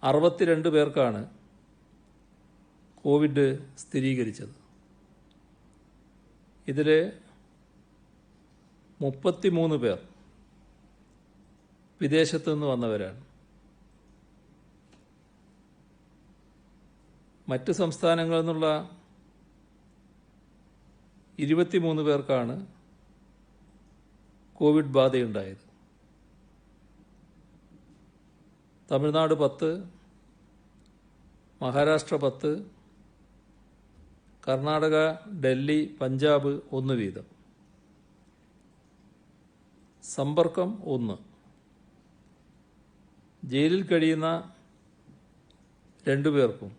62 പേർക്കാണ് കോവിഡ് സ്ഥിരീകരിച്ചത്. ഇതിൽ 33 പേർ വിദേശത്തു നിന്ന് വന്നവരാണ്. മറ്റ് സംസ്ഥാനങ്ങളിൽ നിന്നുള്ള 23 പേർക്കാണ് കോവിഡ് ബാധയുണ്ടായത്. തമിഴ്നാട് 10, മഹാരാഷ്ട്ര 10, കർണാടക, ഡൽഹി, പഞ്ചാബ് 1 വീതം. സമ്പർക്കം 1. ജയിലിൽ കഴിയുന്ന 2 പേർക്കും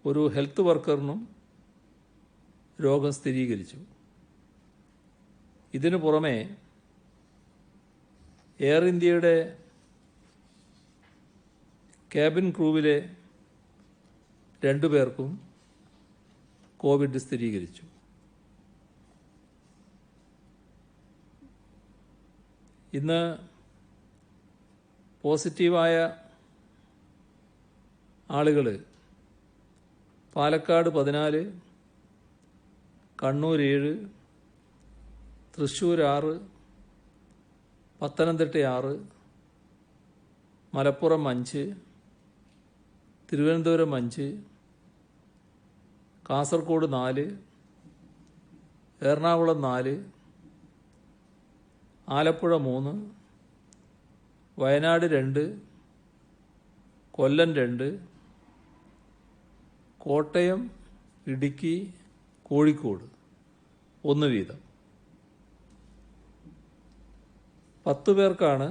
ഒരു ഹെൽത്ത് വർക്കറിനും രോഗം സ്ഥിരീകരിച്ചു. ഇതിനു പുറമെ എയർ ഇന്ത്യയുടെ ക്യാബിൻ ക്രൂവിലെ 2 പേർക്കും കോവിഡ് സ്ഥിരീകരിച്ചു. ഇന്ന് പോസിറ്റീവായ ആളുകൾ പാലക്കാട് 14, കണ്ണൂർ 7, തൃശ്ശൂർ 6, പത്തനംതിട്ട 6, മലപ്പുറം 5, തിരുവനന്തപുരം 5, കാസർഗോഡ് 4, എറണാകുളം 4, ആലപ്പുഴ 3, വയനാട് 2, കൊല്ലം 2, കോട്ടയം, ഇടുക്കി, കോഴിക്കോട് 1 വീതം. 10 പേർക്കാണ്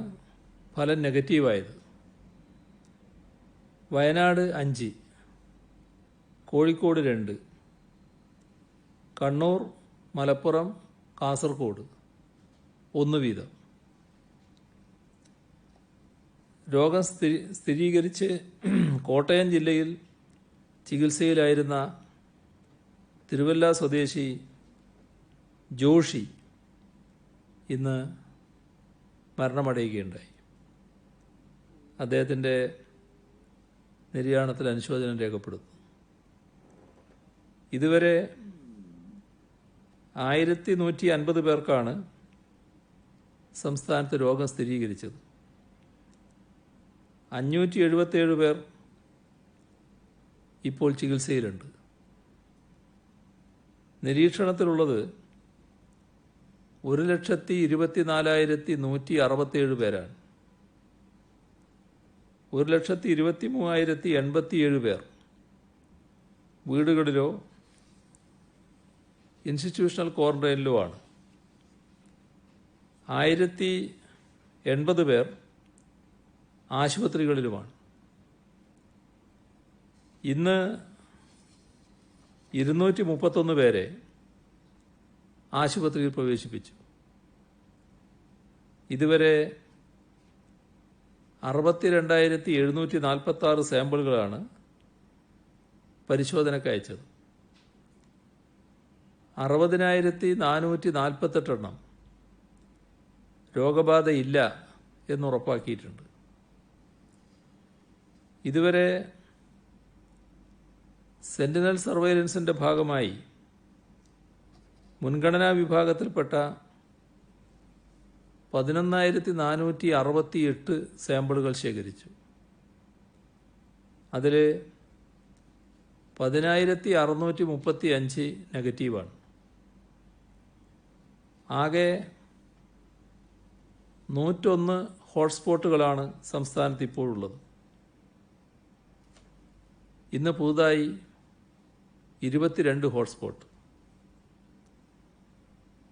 ഫലം നെഗറ്റീവായത്. വയനാട് 5, കോഴിക്കോട് 2, കണ്ണൂർ, മലപ്പുറം, കാസർഗോഡ് 1 വീതം. രോഗം സ്ഥിരീകരിച്ച് കോട്ടയം ജില്ലയിൽ ചികിത്സയിലായിരുന്ന തിരുവല്ല സ്വദേശി ജോഷി ഇന്ന് മരണമടയുകയുണ്ടായി. അദ്ദേഹത്തിൻ്റെ നിര്യാണത്തിൽ അനുശോചനം രേഖപ്പെടുത്തുന്നു. ഇതുവരെ 1150 പേർക്കാണ് സംസ്ഥാനത്ത് രോഗം സ്ഥിരീകരിച്ചത്. 577 പേർ ഇപ്പോൾ ചികിത്സയിലുണ്ട്. നിരീക്ഷണത്തിലുള്ളത് 1,24,167 പേരാണ്. 1,23,087 പേർ വീടുകളിലോ ഇൻസ്റ്റിറ്റ്യൂഷണൽ ക്വാറന്റൈനിലോ ആണ്. 1080 പേർ ആശുപത്രികളിലുമാണ്. ഇന്ന് 231 പേരെ ആശുപത്രിയിൽ പ്രവേശിപ്പിച്ചു. ഇതുവരെ 62,746 സാമ്പിളുകളാണ് പരിശോധനയ്ക്ക് അയച്ചത്. 60,448 എണ്ണം രോഗബാധയില്ല എന്നുറപ്പാക്കിയിട്ടുണ്ട്. ഇതുവരെ സെന്റിനൽ സർവൈലൻസിൻ്റെ ഭാഗമായി മുൻഗണനാ വിഭാഗത്തിൽപ്പെട്ട 11,468 സാമ്പിളുകൾ ശേഖരിച്ചു. അതിൽ 10,635 നെഗറ്റീവാണ്. ആകെ 101 ഹോട്ട്സ്പോട്ടുകളാണ് സംസ്ഥാനത്ത് ഇപ്പോഴുള്ളത്. ഇന്ന് പുതുതായി 22 hotspot.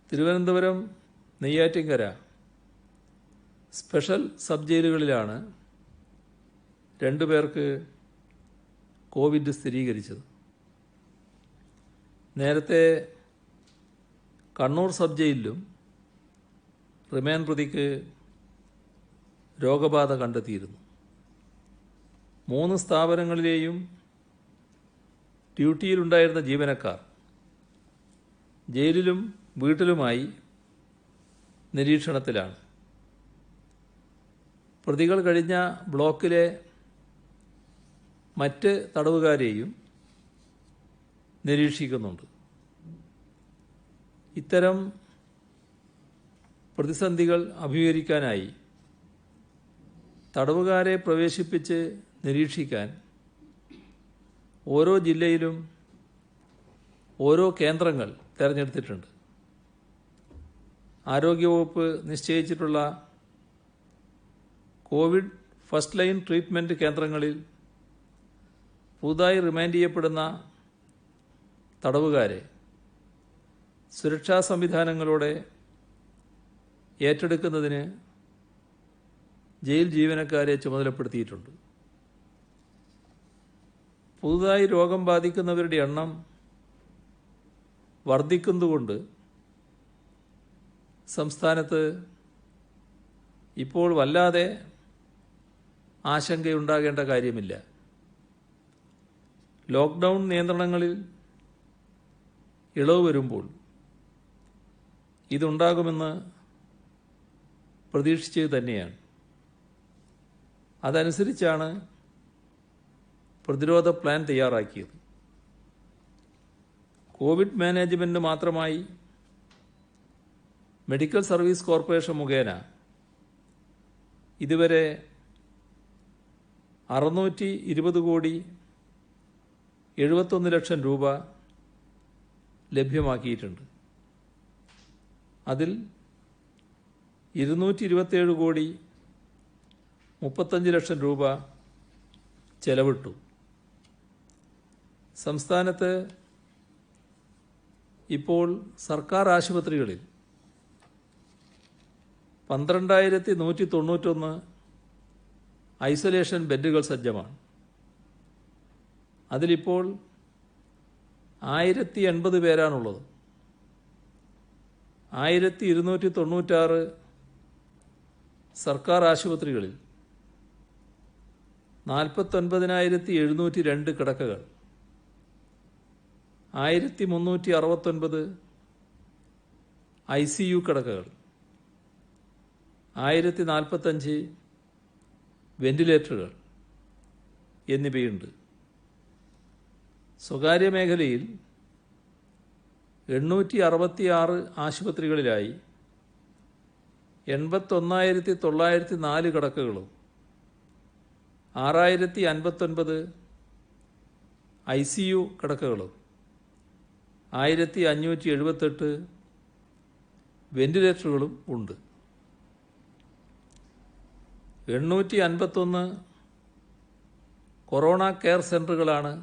Thiruvananthapuram, Neyyattinkara special sub ജയിലുകളിലാണ് 2 പേർക്ക് കോവിഡ് സ്ഥിരീകരിച്ചത്. നേരത്തെ കണ്ണൂർ സബ് ജയിലിലും റിമാൻഡ് പ്രതിക്ക് രോഗബാധ കണ്ടെത്തിയിരുന്നു. 3 സ്ഥാപനങ്ങളിലെയും ഡ്യൂട്ടിയിലുണ്ടായിരുന്ന ജീവനക്കാർ ജയിലിലും വീട്ടിലുമായി നിരീക്ഷണത്തിലാണ്. പ്രതികൾ കഴിഞ്ഞ ബ്ലോക്കിലെ മറ്റ് തടവുകാരെയും നിരീക്ഷിക്കുന്നുണ്ട്. ഇത്തരം പ്രതിസന്ധികൾ അഭിമുഖീകരിക്കാനായി തടവുകാരെ പ്രവേശിപ്പിച്ച് നിരീക്ഷിക്കാൻ ഓരോ ജില്ലയിലും ഓരോ കേന്ദ്രങ്ങൾ തിരഞ്ഞെടുത്തിട്ടുണ്ട്. ആരോഗ്യവകുപ്പ് നിശ്ചയിച്ചിട്ടുള്ള കോവിഡ് ഫസ്റ്റ് ലൈൻ ട്രീറ്റ്മെൻറ്റ് കേന്ദ്രങ്ങളിൽ പുതുതായി റിമാൻഡ് ചെയ്യപ്പെടുന്ന തടവുകാരെ സുരക്ഷാ സംവിധാനങ്ങളോടെ ഏറ്റെടുക്കുന്നതിന് ജയിൽ ജീവനക്കാരെ ചുമതലപ്പെടുത്തിയിട്ടുണ്ട്. പുതുതായി രോഗം ബാധിക്കുന്നവരുടെ എണ്ണം വർദ്ധിക്കുന്നതുകൊണ്ട് സംസ്ഥാനത്ത് ഇപ്പോൾ വല്ലാതെ ആശങ്കയുണ്ടാകേണ്ട കാര്യമില്ല. ലോക്ക്ഡൗൺ നിയന്ത്രണങ്ങളിൽ ഇളവ് വരുമ്പോൾ ഇതുണ്ടാകുമെന്ന് പ്രതീക്ഷിച്ചത് തന്നെയാണ്. അതനുസരിച്ചാണ് പ്രതിരോധ പ്ലാൻ തയ്യാറാക്കിയത്. കോവിഡ് മാനേജ്മെൻറ്റ് മാത്രമായി മെഡിക്കൽ സർവീസ് കോർപ്പറേഷൻ മുഖേന ഇതുവരെ 620 കോടി 71 ലക്ഷം രൂപ ലഭ്യമാക്കിയിട്ടുണ്ട്. അതിൽ 227 കോടി 35 ലക്ഷം രൂപ ചെലവിട്ടു. സംസ്ഥാനത്ത് ഇപ്പോൾ സർക്കാർ ആശുപത്രികളിൽ 12,191 ഐസൊലേഷൻ ബെഡുകൾ സജ്ജമാണ്. അതിലിപ്പോൾ 1,080 പേരാണുള്ളത്. 1,296 സർക്കാർ ആശുപത്രികളിൽ 49,702 കിടക്കകൾ, 1,369 ICU കിടക്കകൾ, 1,045 വെന്റിലേറ്ററുകൾ എന്നിവയുണ്ട്. സ്വകാര്യ മേഖലയിൽ 866 ആശുപത്രികളിലായി 81,904 കിടക്കകളും 6,059 ICU കിടക്കകളും 1,578 വെന്റിലേറ്ററുകളും ഉണ്ട്. 851 കൊറോണ കെയർ സെൻ്ററുകളാണ്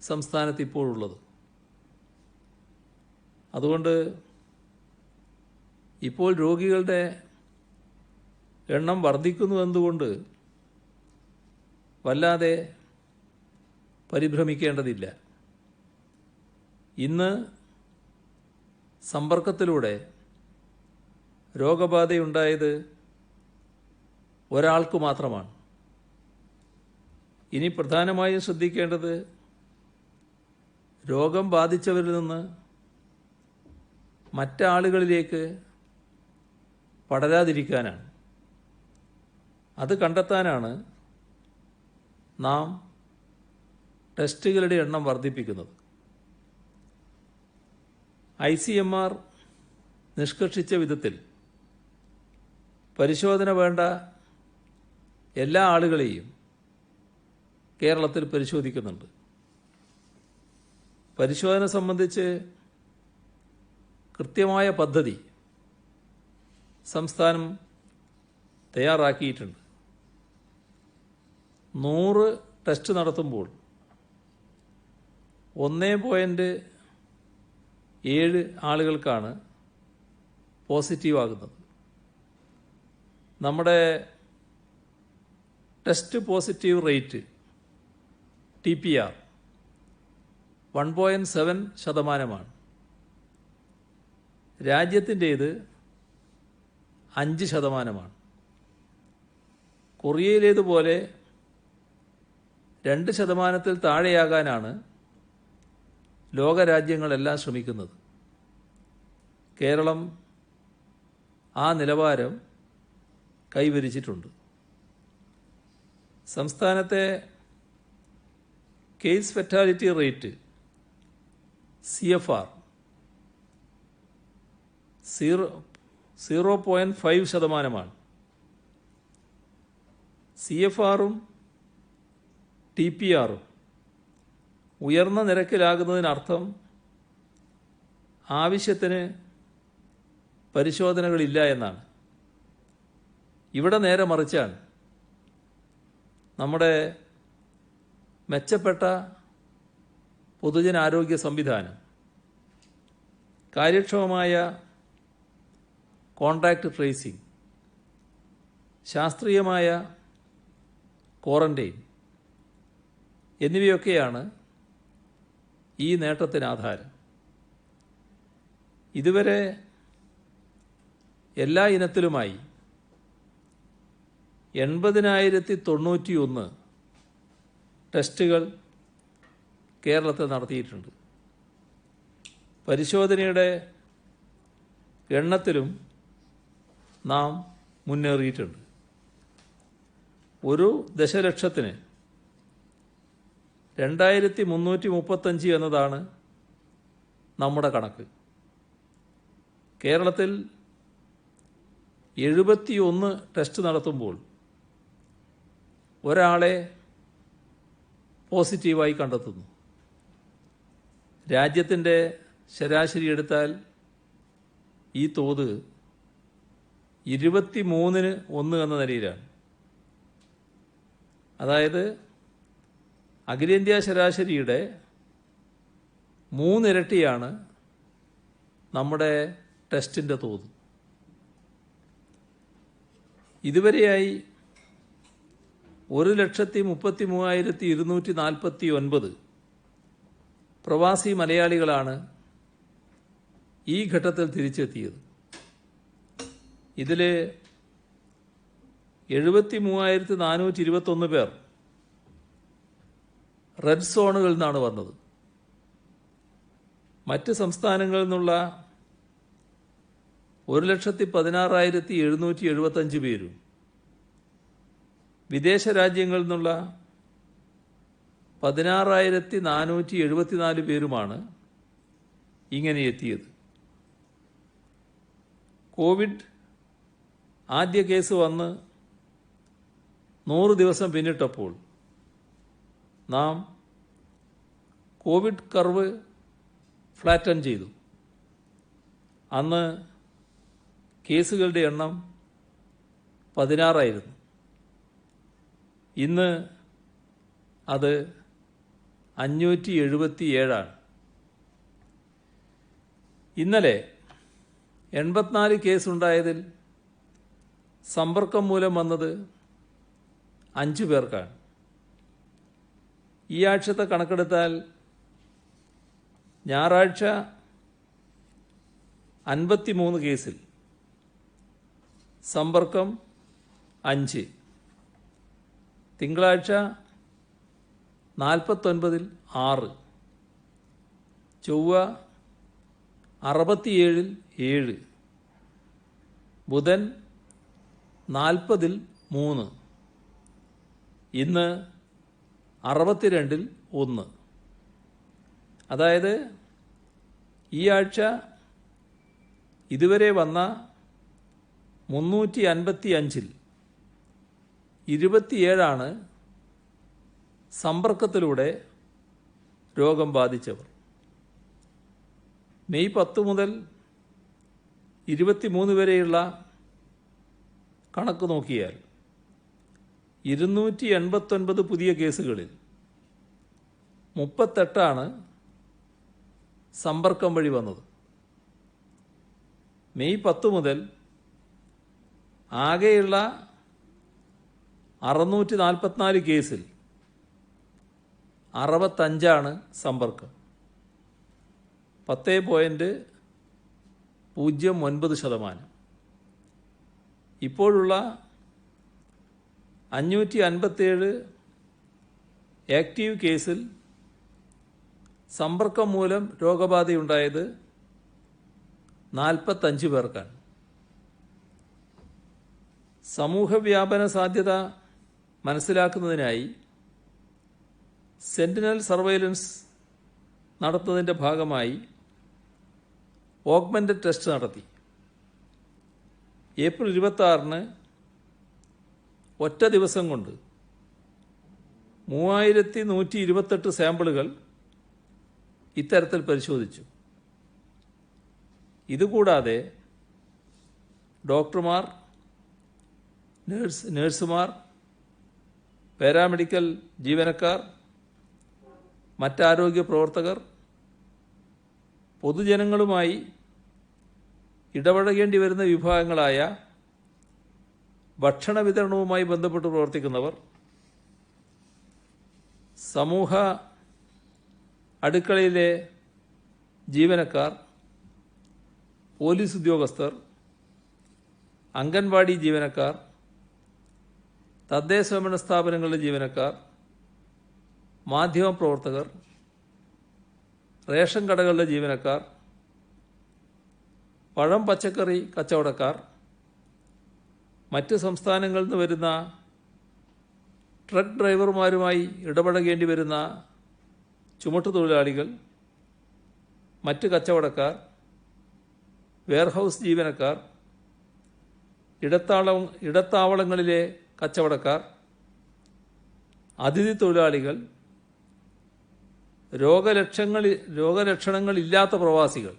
സംസ്ഥാനത്ത് ഇപ്പോഴുള്ളത്. അതുകൊണ്ട് ഇപ്പോൾ രോഗികളുടെ എണ്ണം വർദ്ധിക്കുന്നുവെന്നുകൊണ്ട് വല്ലാതെ പരിഭ്രമിക്കേണ്ടതില്ല. ഇന്ന് സമ്പർക്കത്തിലൂടെ രോഗബാധയുണ്ടായത് ഒരാൾക്ക് മാത്രമാണ്. ഇനി പ്രധാനമായും ശ്രദ്ധിക്കേണ്ടത് രോഗം ബാധിച്ചവരിൽ നിന്ന് മറ്റാളുകളിലേക്ക് പടരാതിരിക്കാനാണ്. അത് കണ്ടെത്താനാണ് നാം ടെസ്റ്റുകളുടെ എണ്ണം വർദ്ധിപ്പിക്കുന്നത്. ICMR നിഷ്കർഷിച്ച വിധത്തിൽ പരിശോധന വേണ്ട എല്ലാ ആളുകളെയും കേരളത്തിൽ പരിശോധിക്കുന്നുണ്ട്. പരിശോധന സംബന്ധിച്ച് കൃത്യമായ പദ്ധതി സംസ്ഥാനം തയ്യാറാക്കിയിട്ടുണ്ട്. 100 ടെസ്റ്റ് നടത്തുമ്പോൾ 1.7 ആളുകൾക്കാണ് പോസിറ്റീവ് ആകുന്നത്. നമ്മുടെ ടെസ്റ്റ് പോസിറ്റീവ് റേറ്റ് TPR 1.7%. രാജ്യത്തിൻ്റേത് 5%. കൊറിയയിലേതുപോലെ 2% താഴെയാകാനാണ് ലോകരാജ്യങ്ങളെല്ലാം ശ്രമിക്കുന്നത്. കേരളം ആ നിലവാരം കൈവരിച്ചിട്ടുണ്ട്. സംസ്ഥാനത്തെ കേസ് ഫെറ്റാലിറ്റി റേറ്റ് CFR 0.5%. CFR-ഉം TPR-ഉം ഉയർന്ന നിരക്കിലാകുന്നതിനർത്ഥം ആവശ്യത്തിന് പരിശോധനകളില്ല എന്നാണ്. ഇവിടെ നേരെ മറിച്ചാണ്. നമ്മുടെ മെച്ചപ്പെട്ട പൊതുജനാരോഗ്യ സംവിധാനം, കാര്യക്ഷമമായ കോൺടാക്റ്റ് ട്രേസിംഗ്, ശാസ്ത്രീയമായ ക്വാറന്റൈൻ എന്നിവയൊക്കെയാണ് ഈ നേട്ടത്തിന് ആധാരം. ഇതുവരെ എല്ലാ ഇനത്തിലുമായി 80,091 ടെസ്റ്റുകൾ കേരളത്തിൽ നടത്തിയിട്ടുണ്ട്. പരിശോധനയുടെ എണ്ണത്തിലും നാം മുന്നേറിയിട്ടുണ്ട്. ഒരു ദശലക്ഷത്തിന് 2335 എന്നതാണ് നമ്മുടെ കണക്ക്. കേരളത്തിൽ 71 ടെസ്റ്റ് നടത്തുമ്പോൾ ഒരാളെ പോസിറ്റീവായി കണ്ടെത്തുന്നു. രാജ്യത്തിൻ്റെ ശരാശരി എടുത്താൽ ഈ തോത് 23-1 എന്ന നിലയിലാണ്. അതായത് അഖിലേന്ത്യാ ശരാശരിയുടെ 3 ഇരട്ടിയാണ് നമ്മുടെ ടെസ്റ്റിൻ്റെ തോത്. ഇതുവരെയായി 1,33,249 പ്രവാസി മലയാളികളാണ് ഈ ഘട്ടത്തിൽ തിരിച്ചെത്തിയത്. ഇതിൽ 73,421 പേർ റെഡ് സോണുകളിൽ നിന്നാണ് വന്നത്. മറ്റ് സംസ്ഥാനങ്ങളിൽ നിന്നുള്ള 1,16,775 പേരും വിദേശ രാജ്യങ്ങളിൽ നിന്നുള്ള 16,474 പേരുമാണ് ഇങ്ങനെ എത്തിയത്. കോവിഡ് ആദ്യ കേസ് വന്ന് 100 ദിവസം പിന്നിട്ടപ്പോൾ നാം കോവിഡ് കർവ് ഫ്ലാറ്റൻ ചെയ്തു. അന്ന് കേസുകളുടെ എണ്ണം 16 ഇന്ന് അത് 577. ഇന്നലെ 84 കേസുണ്ടായതിൽ സമ്പർക്കം മൂലം വന്നത് 5 പേർക്കാണ്. ഈ ആഴ്ചത്തെ കണക്കെടുത്താൽ ഞായറാഴ്ച 53 കേസിൽ സമ്പർക്കം 5, തിങ്കളാഴ്ച 49-ൽ 6, ചൊവ്വ 67-ൽ 7, ബുധൻ 40-ൽ 3, ഇന്ന് 62-ൽ 1. അതായത് ഈ ആഴ്ച ഇതുവരെ വന്ന 355-ൽ 27 സമ്പർക്കത്തിലൂടെ രോഗം ബാധിച്ചവർ. മെയ് 10 മുതൽ 23 വരെയുള്ള കണക്ക് നോക്കിയാൽ 289 പുതിയ കേസുകളിൽ 38 സമ്പർക്കം വഴി വന്നത്. മെയ് 10 മുതൽ ആകെയുള്ള 644 കേസിൽ 65 സമ്പർക്കം, 10.09%. ഇപ്പോഴുള്ള 557 ആക്റ്റീവ് കേസിൽ സമ്പർക്കം മൂലം രോഗബാധയുണ്ടായത് 45 പേർക്കാണ്. സമൂഹവ്യാപന സാധ്യത മനസ്സിലാക്കുന്നതിനായി സെന്റിനൽ സർവൈലൻസ് നടത്തുന്നതിൻ്റെ ഭാഗമായി ഓഗ്മെൻറ്റഡ് ടെസ്റ്റ് നടത്തി. ഏപ്രിൽ 26-ന് ഒറ്റ ദിവസം കൊണ്ട് 3128 സാമ്പിളുകൾ ഇത്തരത്തിൽ പരിശോധിച്ചു. ഇതുകൂടാതെ ഡോക്ടർമാർ, നഴ്സുമാർ, പാരാമെഡിക്കൽ ജീവനക്കാർ, മറ്റാരോഗ്യ പ്രവർത്തകർ, പൊതുജനങ്ങളുമായി ഇടപഴകേണ്ടി വരുന്ന വിഭാഗങ്ങളായ ഭക്ഷണ വിതരണവുമായി ബന്ധപ്പെട്ട് പ്രവർത്തിക്കുന്നവർ, സമൂഹ അടുക്കളയിലെ ജീവനക്കാർ, പോലീസ് ഉദ്യോഗസ്ഥർ, അംഗൻവാടി ജീവനക്കാർ, തദ്ദേശ സ്വയംഭരണ സ്ഥാപനങ്ങളിലെ ജീവനക്കാർ, മാധ്യമപ്രവർത്തകർ, റേഷൻ കടകളിലെ ജീവനക്കാർ, പഴം പച്ചക്കറി കച്ചവടക്കാർ, മറ്റ് സംസ്ഥാനങ്ങളിൽ നിന്ന് വരുന്ന ട്രക്ക് ഡ്രൈവർമാരുമായി ഇടപഴകേണ്ടി വരുന്ന ചുമട്ടുതൊഴിലാളികൾ, മറ്റ് കച്ചവടക്കാർ, വെയർഹൗസ് ജീവനക്കാർ, ഇടത്താവളങ്ങളിലെ കച്ചവടക്കാർ, അതിഥി തൊഴിലാളികൾ, രോഗലക്ഷണങ്ങളില്ലാത്ത പ്രവാസികൾ,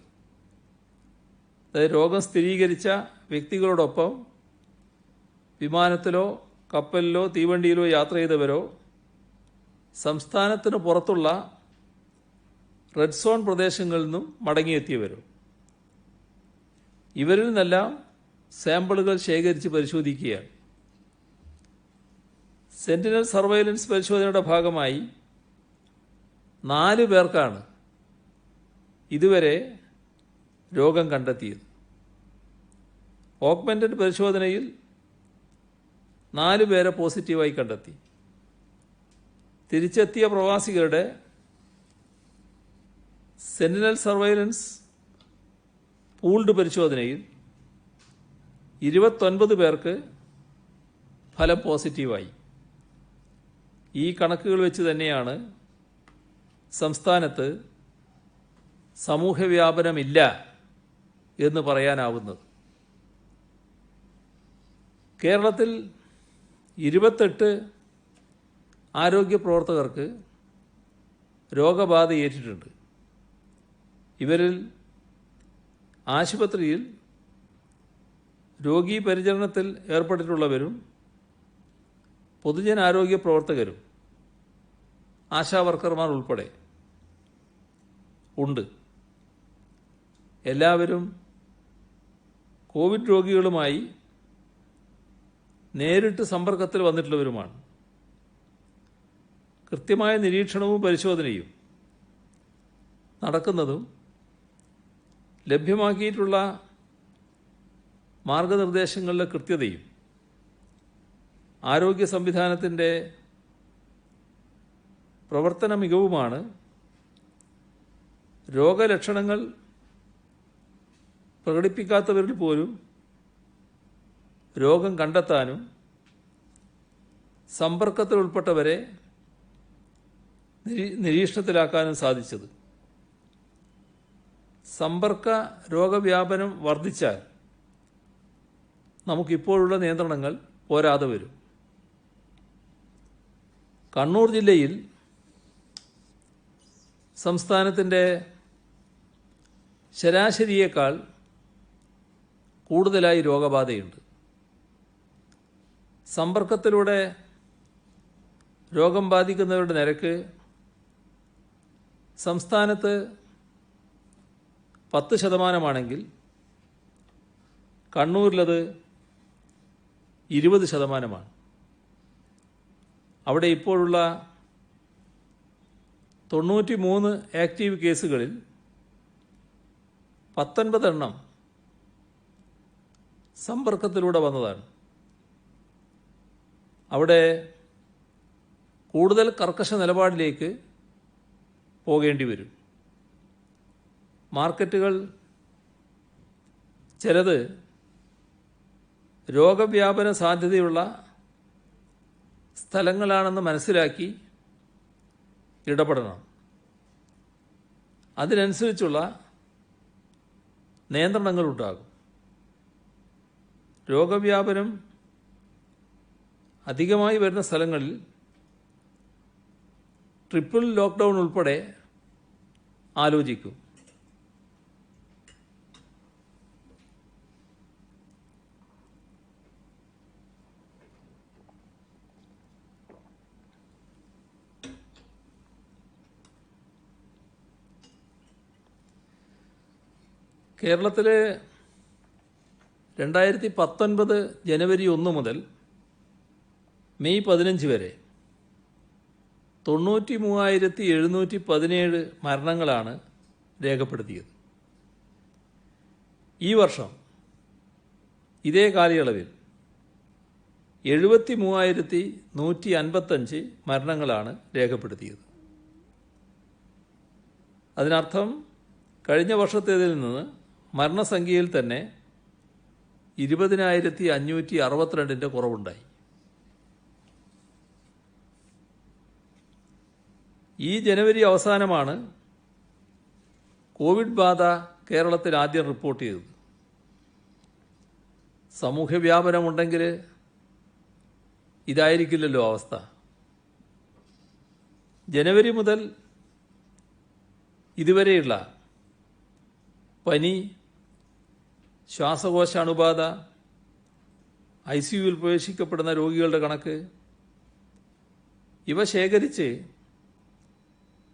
അതായത് രോഗം സ്ഥിരീകരിച്ച വ്യക്തികളോടൊപ്പം വിമാനത്തിലോ കപ്പലിലോ തീവണ്ടിയിലോ യാത്ര ചെയ്തവരോ, സംസ്ഥാനത്തിന് പുറത്തുള്ള റെഡ് സോൺ പ്രദേശങ്ങളിൽ നിന്നും മടങ്ങിയെത്തിയവരോ, ഇവരിൽ നിന്നെല്ലാം സാമ്പിളുകൾ ശേഖരിച്ച് പരിശോധിക്കുകയാണ്. സെന്റിനൽ സർവൈലൻസ് പരിശോധനയുടെ ഭാഗമായി 4 പേർക്കാണ് ഇതുവരെ രോഗം കണ്ടെത്തിയത്. ഓഗ്മെന്റഡ് പരിശോധനയിൽ 4 പേരെ പോസിറ്റീവായി കണ്ടെത്തി. തിരിച്ചെത്തിയ പ്രവാസികളുടെ സെന്റിനൽ സർവൈലൻസ് പൂൾഡ് പരിശോധനയിൽ 29 പേർക്ക് ഫലം പോസിറ്റീവായി. ഈ കണക്കുകൾ വെച്ച് തന്നെയാണ് സംസ്ഥാനത്ത് സമൂഹവ്യാപനമില്ല എന്ന് പറയാനാവുന്നത്. കേരളത്തിൽ 28 ആരോഗ്യ പ്രവർത്തകർക്ക് രോഗബാധ ഏറ്റിട്ടുണ്ട്. ഇവരിൽ ആശുപത്രിയിൽ രോഗീ പരിചരണത്തിൽ ഏർപ്പെട്ടിട്ടുള്ളവരും പൊതുജനാരോഗ്യ പ്രവർത്തകരും ആശാവർക്കർമാർ ഉൾപ്പെടെ ഉണ്ട്. എല്ലാവരും കോവിഡ് രോഗികളുമായി നേരിട്ട് സമ്പർക്കത്തിൽ വന്നിട്ടുള്ളവരുമാണ്. കൃത്യമായ നിരീക്ഷണവും പരിശോധനയും നടക്കുന്നതും ലഭ്യമാക്കിയിട്ടുള്ള മാർഗനിർദ്ദേശങ്ങളുടെ കൃത്യതയും ആരോഗ്യ സംവിധാനത്തിൻ്റെ പ്രവർത്തന മികവുമാണ് രോഗലക്ഷണങ്ങൾ പ്രകടിപ്പിക്കാത്തവരിൽ പോലും രോഗം കണ്ടെത്താനും സമ്പർക്കത്തിൽ ഉൾപ്പെട്ടവരെ നിരീക്ഷണത്തിലാക്കാനും സാധിച്ചത്. സമ്പർക്ക രോഗവ്യാപനം വർദ്ധിച്ചാൽ നമുക്കിപ്പോഴുള്ള നിയന്ത്രണങ്ങൾ പോരാതെ വരും. കണ്ണൂർ ജില്ലയിൽ സംസ്ഥാനത്തിൻ്റെ ശരാശരിയേക്കാൾ കൂടുതലായി രോഗബാധയുണ്ട്. സമ്പർക്കത്തിലൂടെ രോഗം ബാധിക്കുന്നവരുടെ നിരക്ക് സംസ്ഥാനത്ത് 10% കണ്ണൂരിലത് 20%. അവിടെ ഇപ്പോഴുള്ള 93 ആക്റ്റീവ് കേസുകളിൽ 19 എണ്ണം സമ്പർക്കത്തിലൂടെ വന്നതാണ്. അവിടെ കൂടുതൽ കർക്കശ നിലപാടിലേക്ക് പോകേണ്ടി വരും. മാർക്കറ്റുകൾ ചിലത് രോഗവ്യാപന സാധ്യതയുള്ള സ്ഥലങ്ങളാണെന്ന് മനസ്സിലാക്കി ഇടപെടണം. അതിനനുസരിച്ചുള്ള നിയന്ത്രണങ്ങളുണ്ടാകും. രോഗവ്യാപനം അധികമായി വരുന്ന സ്ഥലങ്ങളിൽ ട്രിപ്പിൾ ലോക്ക്ഡൗൺ ഉൾപ്പെടെ ആലോചിക്കും. കേരളത്തിൽ 2019 ജനുവരി 1 മുതൽ മെയ് 15 വരെ 93,717 മരണങ്ങളാണ് രേഖപ്പെടുത്തിയത്. ഈ വർഷം ഇതേ കാലയളവിൽ 73,155 മരണങ്ങളാണ് രേഖപ്പെടുത്തിയത്. അതിനർത്ഥം കഴിഞ്ഞ വർഷത്തേതിൽ നിന്ന് മരണസംഖ്യയിൽ തന്നെ 20,562 കുറവുണ്ടായി. ഈ ജനുവരി അവസാനമാണ് കോവിഡ് ബാധ കേരളത്തിൽ ആദ്യം റിപ്പോർട്ട് ചെയ്തത്. സമൂഹവ്യാപനമുണ്ടെങ്കിൽ ഇതായിരിക്കില്ലല്ലോ അവസ്ഥ. ജനുവരി മുതൽ ഇതുവരെയുള്ള പനി, ശ്വാസകോശ അണുബാധ, ICUവിൽ പ്രവേശിക്കപ്പെടുന്ന രോഗികളുടെ കണക്ക് ഇവ ശേഖരിച്ച്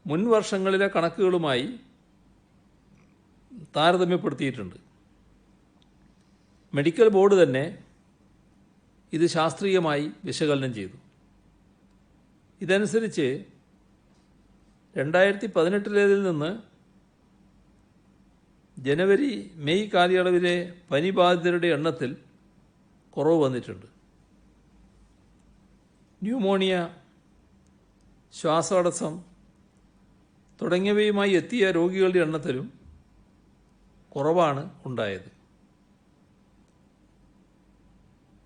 മുൻ വർഷങ്ങളിലെ കണക്കുകളുമായി താരതമ്യപ്പെടുത്തിയിട്ടുണ്ട്. മെഡിക്കൽ ബോർഡ് തന്നെ ഇത് ശാസ്ത്രീയമായി വിശകലനം ചെയ്തു. ഇതനുസരിച്ച് 2018 നിന്ന് ജനുവരി മെയ് കാലയളവിലെ പനി ബാധിതരുടെ എണ്ണത്തിൽ കുറവ് വന്നിട്ടുണ്ട്. ന്യൂമോണിയ, ശ്വാസതടസ്സം തുടങ്ങിയവയുമായി എത്തിയ രോഗികളുടെ എണ്ണത്തിലും കുറവാണ് ഉണ്ടായത്.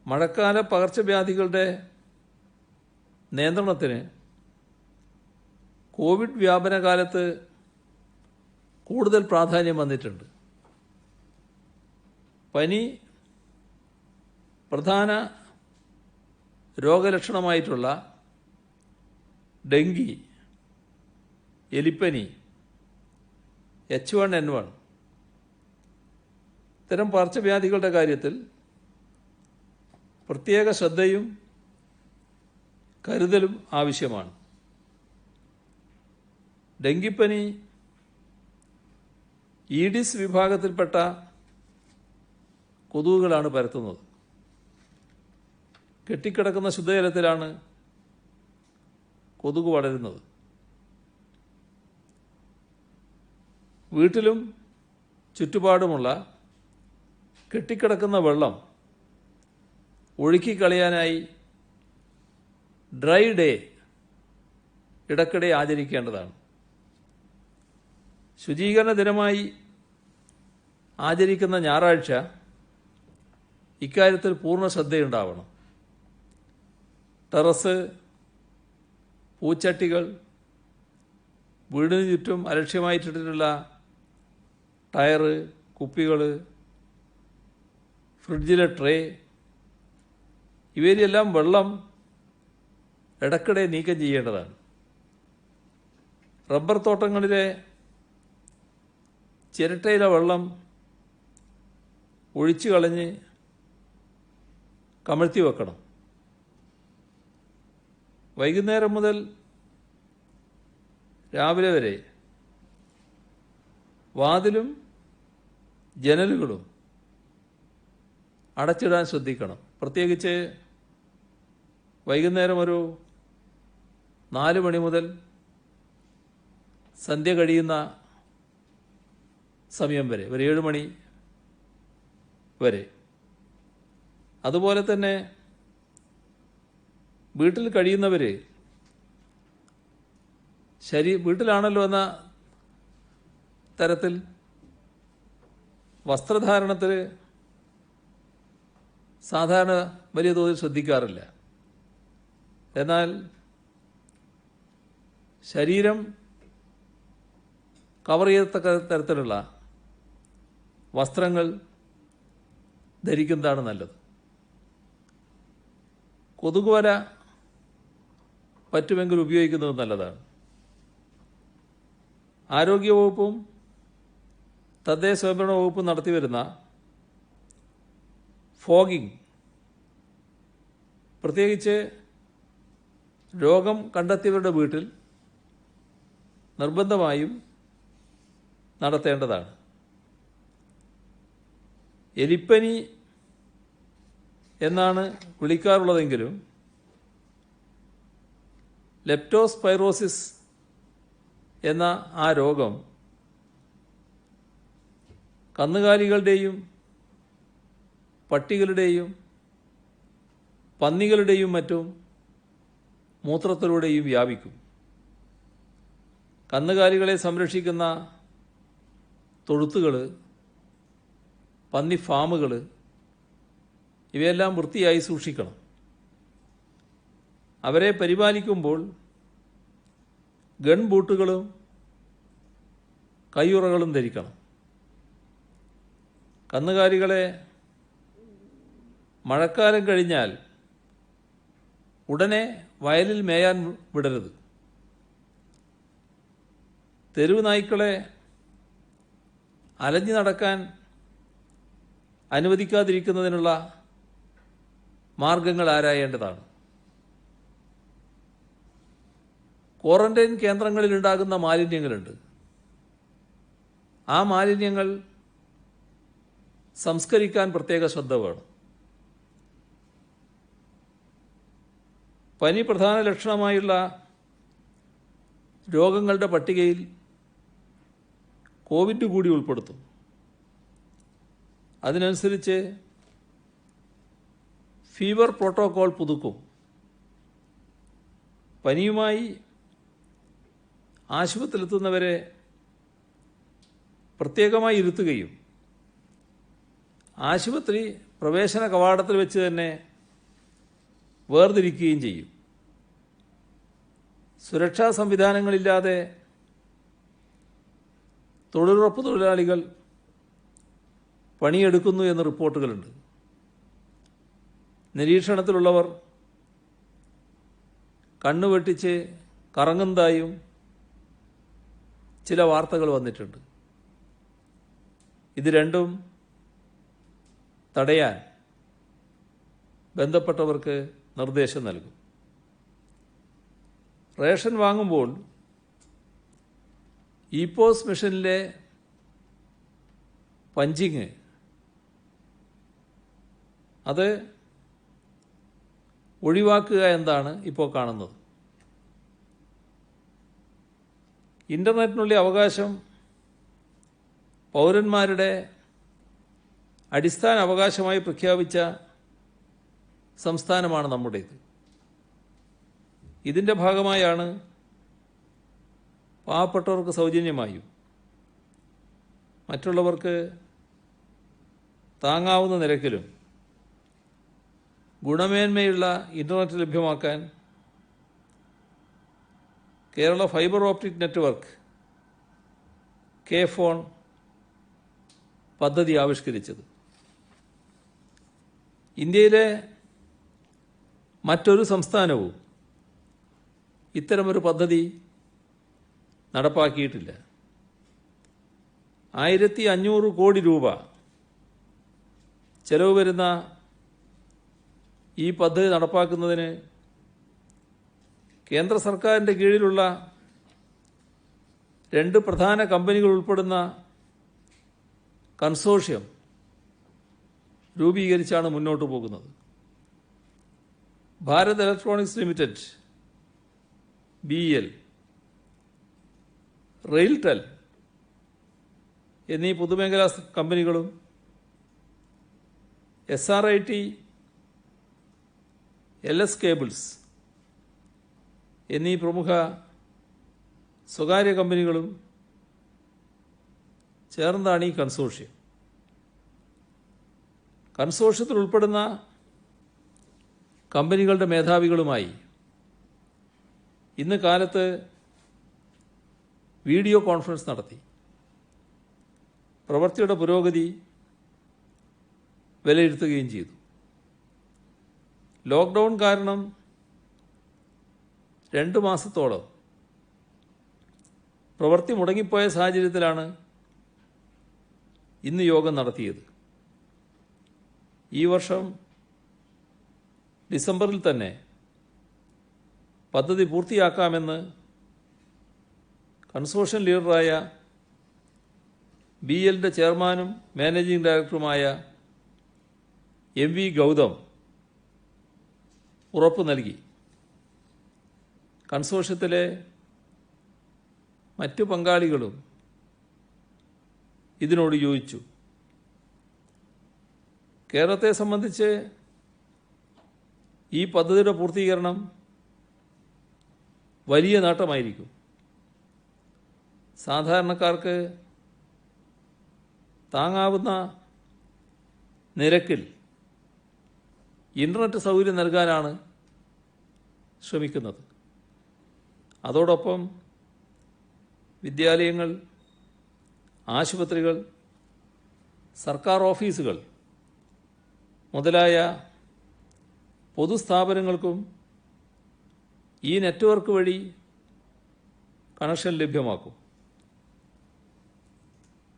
മഴക്കാല പകർച്ചവ്യാധികളുടെ നിയന്ത്രണത്തിന് കോവിഡ് വ്യാപനകാലത്ത് കൂടുതൽ പ്രാധാന്യം വന്നിട്ടുണ്ട്. പനി പ്രധാന രോഗലക്ഷണമായിട്ടുള്ള ഡെങ്കി, എലിപ്പനി, H1N1 ഇത്തരം പകർച്ചവ്യാധികളുടെ കാര്യത്തിൽ പ്രത്യേക ശ്രദ്ധയും കരുതലും ആവശ്യമാണ്. ഡെങ്കിപ്പനി ഈഡിസ് വിഭാഗത്തിൽപ്പെട്ട കൊതുകുകളാണ് പരത്തുന്നത്. കെട്ടിക്കിടക്കുന്ന ശുദ്ധജലത്തിലാണ് കൊതുക് വളരുന്നത്. വീട്ടിലും ചുറ്റുപാടുമുള്ള കെട്ടിക്കിടക്കുന്ന വെള്ളം ഒഴുക്കിക്കളയാനായി ഡ്രൈ ഡേ ഇടയ്ക്കിടെ ആചരിക്കേണ്ടതാണ്. ശുചീകരണ ദിനമായി ആചരിക്കുന്ന ഞായറാഴ്ച ഇക്കാര്യത്തിൽ പൂർണ്ണ ശ്രദ്ധയുണ്ടാവണം. ടെറസ്, പൂച്ചട്ടികൾ, വീടിന് ചുറ്റും അലക്ഷ്യമായിട്ടിട്ടുള്ള ടയറ്, കുപ്പികൾ, ഫ്രിഡ്ജിലെ ട്രേ ഇവയിലെല്ലാം വെള്ളം ഇടയ്ക്കിടെ നീക്കം ചെയ്യേണ്ടതാണ്. റബ്ബർ തോട്ടങ്ങളിലെ ചിരട്ടയിലെ വെള്ളം ഒഴിച്ചു കളഞ്ഞ് കമഴ്ത്തി വെക്കണം. വൈകുന്നേരം മുതൽ രാവിലെ വരെ വാതിലും ജനലുകളും അടച്ചിടാൻ ശ്രദ്ധിക്കണം. പ്രത്യേകിച്ച് വൈകുന്നേരം ഒരു 4 മണി മുതൽ സന്ധ്യ കഴിയുന്ന സമയം വരെ, ഒരു 7 മണി വരെ. അതുപോലെ തന്നെ വീട്ടിൽ കഴിയുന്നവർ വീട്ടിലാണല്ലോ എന്ന തരത്തിൽ വസ്ത്രധാരണത്തിൽ സാധാരണ വലിയ തോതിൽ ശ്രദ്ധിക്കാറില്ല. എന്നാൽ ശരീരം കവർ ചെയ്യത്തക്ക തരത്തിലുള്ള വസ്ത്രങ്ങൾ ധരിക്കുന്നതാണ് നല്ലത്. കൊതുകുവല പറ്റുമെങ്കിൽ ഉപയോഗിക്കുന്നത് നല്ലതാണ്. ആരോഗ്യവകുപ്പും തദ്ദേശ സ്വയംഭരണ വകുപ്പും നടത്തിവരുന്ന ഫോഗിംഗ്, പ്രത്യേകിച്ച് രോഗം കണ്ടെത്തിയവരുടെ വീട്ടിൽ നിർബന്ധമായും നടത്തേണ്ടതാണ്. എലിപ്പനി എന്നാണ് വിളിക്കാറുള്ളതെങ്കിലും ലെപ്റ്റോസ്പൈറോസിസ് എന്ന ആ രോഗം കന്നുകാലികളുടെയും പട്ടികളുടെയും പന്നികളുടെയും മറ്റും മൂത്രത്തിലൂടെയും വ്യാപിക്കും. കന്നുകാലികളെ സംരക്ഷിക്കുന്ന തൊഴുത്തുകൾ, പന്നി ഫാമുകൾ ഇവയെല്ലാം വൃത്തിയായി സൂക്ഷിക്കണം. അവരെ പരിപാലിക്കുമ്പോൾ ഗൺ ബൂട്ടുകളും കയ്യുറകളും ധരിക്കണം. കന്നുകാലികളെ മഴക്കാലം കഴിഞ്ഞാൽ ഉടനെ വയലിൽ മേയാൻ വിടരുത്. തെരുവ് നായ്ക്കളെ അലഞ്ഞു നടക്കാൻ അനുവദിക്കാതിരിക്കുന്നതിനുള്ള മാർഗങ്ങൾ ആരായേണ്ടതാണ്. ക്വാറന്റൈൻ കേന്ദ്രങ്ങളിലുണ്ടാകുന്ന മാലിന്യങ്ങളുണ്ട്. ആ മാലിന്യങ്ങൾ സംസ്കരിക്കാൻ പ്രത്യേക ശ്രദ്ധ വേണം. പനി പ്രധാന ലക്ഷണമായുള്ള രോഗങ്ങളുടെ പട്ടികയിൽ കോവിഡ് കൂടി ഉൾപ്പെടുത്തും. അതിനനുസരിച്ച് ഫീവർ പ്രോട്ടോകോൾ പുതുക്കും. പനിയുമായി ആശുപത്രിയിലെത്തുന്നവരെ പ്രത്യേകമായി ഇരുത്തുകയും ആശുപത്രി പ്രവേശന കവാടത്തിൽ വെച്ച് തന്നെ വേർതിരിക്കുകയും ചെയ്യും. സുരക്ഷാ സംവിധാനങ്ങളില്ലാതെ തൊഴിലുറപ്പ് തൊഴിലാളികൾ പണിയെടുക്കുന്നു എന്ന് റിപ്പോർട്ടുകളുണ്ട്. നിരീക്ഷണത്തിലുള്ളവർ കണ്ണുവെട്ടിച്ച് കറങ്ങുന്നതായും ചില വാർത്തകൾ വന്നിട്ടുണ്ട്. ഇത് രണ്ടും തടയാൻ ബന്ധപ്പെട്ടവർക്ക് നിർദ്ദേശം നൽകും. റേഷൻ വാങ്ങുമ്പോൾ ഇപോസ് മെഷീനിലെ പഞ്ചിങ് അത് ഒഴിവാക്കുക എന്നതാണ് ഇപ്പോൾ കാണുന്നത്. ഇൻ്റർനെറ്റിനുള്ള അവകാശം പൗരന്മാരുടെ അടിസ്ഥാന അവകാശമായി പ്രഖ്യാപിച്ച സംസ്ഥാനമാണ് നമ്മുടേത്. ഇതിൻ്റെ ഭാഗമായാണ് പാവപ്പെട്ടവർക്ക് സൗജന്യമായും മറ്റുള്ളവർക്ക് താങ്ങാവുന്ന നിരക്കിലും ഗുണമേന്മയുള്ള ഇൻ്റർനെറ്റ് ലഭ്യമാക്കാൻ Kerala fibre optic network K-FON പദ്ധതി ആവിഷ്കരിച്ചത്. ഇന്ത്യയിലെ മറ്റൊരു സംസ്ഥാനവും ഇത്തരമൊരു പദ്ധതി നടപ്പാക്കിയിട്ടില്ല. 1500 കോടി രൂപ ചെലവ് വരുന്ന ഈ പദ്ധതി നടപ്പാക്കുന്നതിന് കേന്ദ്ര സർക്കാരിൻ്റെ കീഴിലുള്ള 2 പ്രധാന കമ്പനികൾ ഉൾപ്പെടുന്ന കൺസോർഷ്യം രൂപീകരിച്ചാണ് മുന്നോട്ട് പോകുന്നത്. Bharat electronics limited BEL, RailTel എന്നീ പൊതുമേഖലാ കമ്പനികളും SRIT, LS കേബിൾസ് എന്നീ പ്രമുഖ സ്വകാര്യ കമ്പനികളും ചേർന്നതാണ് ഈ കൺസോർഷ്യം. കൺസോർഷ്യത്തിൽ ഉൾപ്പെടുന്ന കമ്പനികളുടെ മേധാവികളുമായി ഇന്ന് കാലത്ത് വീഡിയോ കോൺഫറൻസ് നടത്തി പ്രവൃത്തിയുടെ പുരോഗതി വിലയിരുത്തുകയും ചെയ്തു. ലോക്ക്ഡൗൺ കാരണം 2 മാസത്തോളം പ്രവൃത്തി മുടങ്ങിപ്പോയ സാഹചര്യത്തിലാണ് ഇന്ന് യോഗം നടത്തിയത്. ഈ വർഷം ഡിസംബറിൽ തന്നെ പദ്ധതി പൂർത്തിയാക്കാമെന്ന് കൺസോർഷ്യം ലീഡറായ BLന്റെ ചെയർമാനും മാനേജിംഗ് ഡയറക്ടറുമായ MV ഗൗതം ഉറപ്പ് നൽകി. കൺസോർഷ്യത്തിലെ മറ്റു പങ്കാളികളും ഇതിനോട് യോജിച്ചു. കേരളത്തെ സംബന്ധിച്ച് ഈ പദ്ധതിയുടെ പൂർത്തീകരണം വലിയ നേട്ടമായിരിക്കും. സാധാരണക്കാർക്ക് താങ്ങാവുന്ന നിരക്കിൽ ഇൻ്റർനെറ്റ് സൗകര്യം നൽകാനാണ് ശ്രമിക്കുന്നത്. അതോടൊപ്പം വിദ്യാലയങ്ങൾ, ആശുപത്രികൾ, സർക്കാർ ഓഫീസുകൾ മുതലായ പൊതുസ്ഥാപനങ്ങൾക്കും ഈ നെറ്റ്വർക്ക് വഴി കണക്ഷൻ ലഭ്യമാക്കും.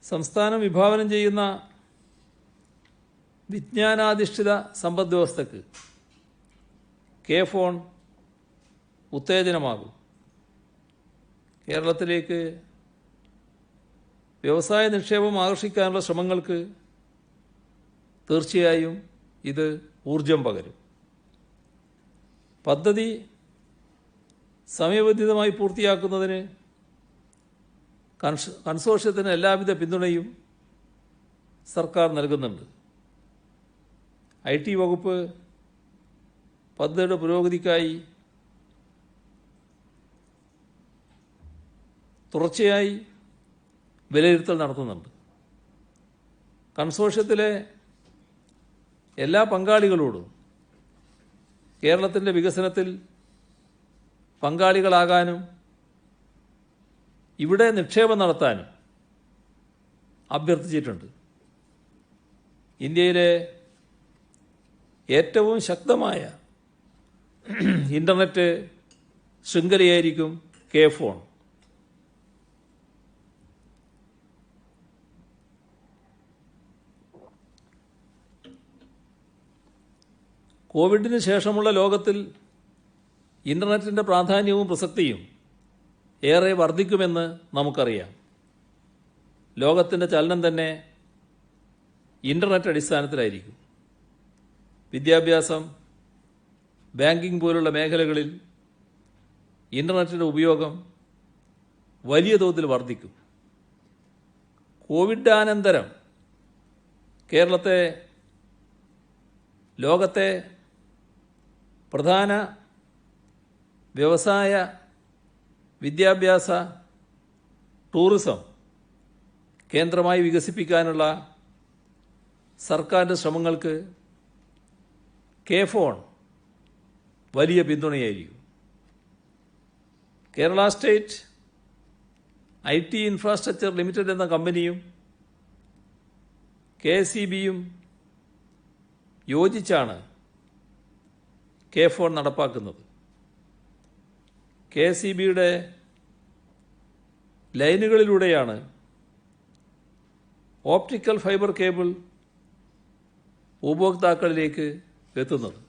സംസ്ഥാനം വിഭാവനം ചെയ്യുന്ന വിജ്ഞാനാധിഷ്ഠിത സമ്പദ്വ്യവസ്ഥയ്ക്ക് കെ-ഫോൺ ഉത്തേജനമാകും. കേരളത്തിലേക്ക് വ്യവസായ നിക്ഷേപം ആകർഷിക്കാനുള്ള ശ്രമങ്ങൾക്ക് തീർച്ചയായും ഇത് ഊർജം പകരും. പദ്ധതി സമയബന്ധിതമായി പൂർത്തിയാക്കുന്നതിന് കൺസോർഷ്യത്തിന് എല്ലാവിധ പിന്തുണയും സർക്കാർ നൽകുന്നുണ്ട്. IT വകുപ്പ് പദ്ധതിയുടെ പുരോഗതിക്കായി തുടർച്ചയായി വിലയിരുത്തൽ നടത്തുന്നുണ്ട്. കൺസോർഷ്യത്തിലെ എല്ലാ പങ്കാളികളോടും കേരളത്തിൻ്റെ വികസനത്തിൽ പങ്കാളികളാകാനും ഇവിടെ നിക്ഷേപം നടത്താനും അഭ്യർത്ഥിച്ചിട്ടുണ്ട്. ഇന്ത്യയിലെ ഏറ്റവും ശക്തമായ ഇൻ്റർനെറ്റ് ശൃംഖലയായിരിക്കും കെ-ഫോൺ. കോവിഡിന് ശേഷമുള്ള ലോകത്തിൽ ഇൻ്റർനെറ്റിൻ്റെ പ്രാധാന്യവും പ്രസക്തിയും ഏറെ വർദ്ധിക്കുമെന്ന് നമുക്കറിയാം. ലോകത്തിൻ്റെ ചലനം തന്നെ ഇൻ്റർനെറ്റ് അടിസ്ഥാനത്തിലായിരിക്കും. വിദ്യാഭ്യാസം, ബാങ്കിംഗ് പോലുള്ള മേഖലകളിൽ ഇൻ്റർനെറ്റിൻ്റെ ഉപയോഗം വലിയ തോതിൽ വർദ്ധിക്കും. കോവിഡാനന്തരം കേരളത്തെ ലോകത്തെ പ്രധാന വ്യവസായ, വിദ്യാഭ്യാസ, ടൂറിസം കേന്ദ്രമായി വികസിപ്പിക്കാനുള്ള സർക്കാരിൻ്റെ ശ്രമങ്ങൾക്ക് കെ-ഫോൺ വലിയ പിന്തുണയായിരിക്കും. Kerala state IT infrastructure limited എന്ന കമ്പനിയും KSEBയും യോജിച്ചാണ് കെ-ഫോൺ നടപ്പാക്കുന്നത്. KSEBയുടെ ലൈനുകളിലൂടെയാണ് ഓപ്റ്റിക്കൽ ഫൈബർ കേബിൾ ഉപഭോക്താക്കളിലേക്ക് എത്തുന്നത്.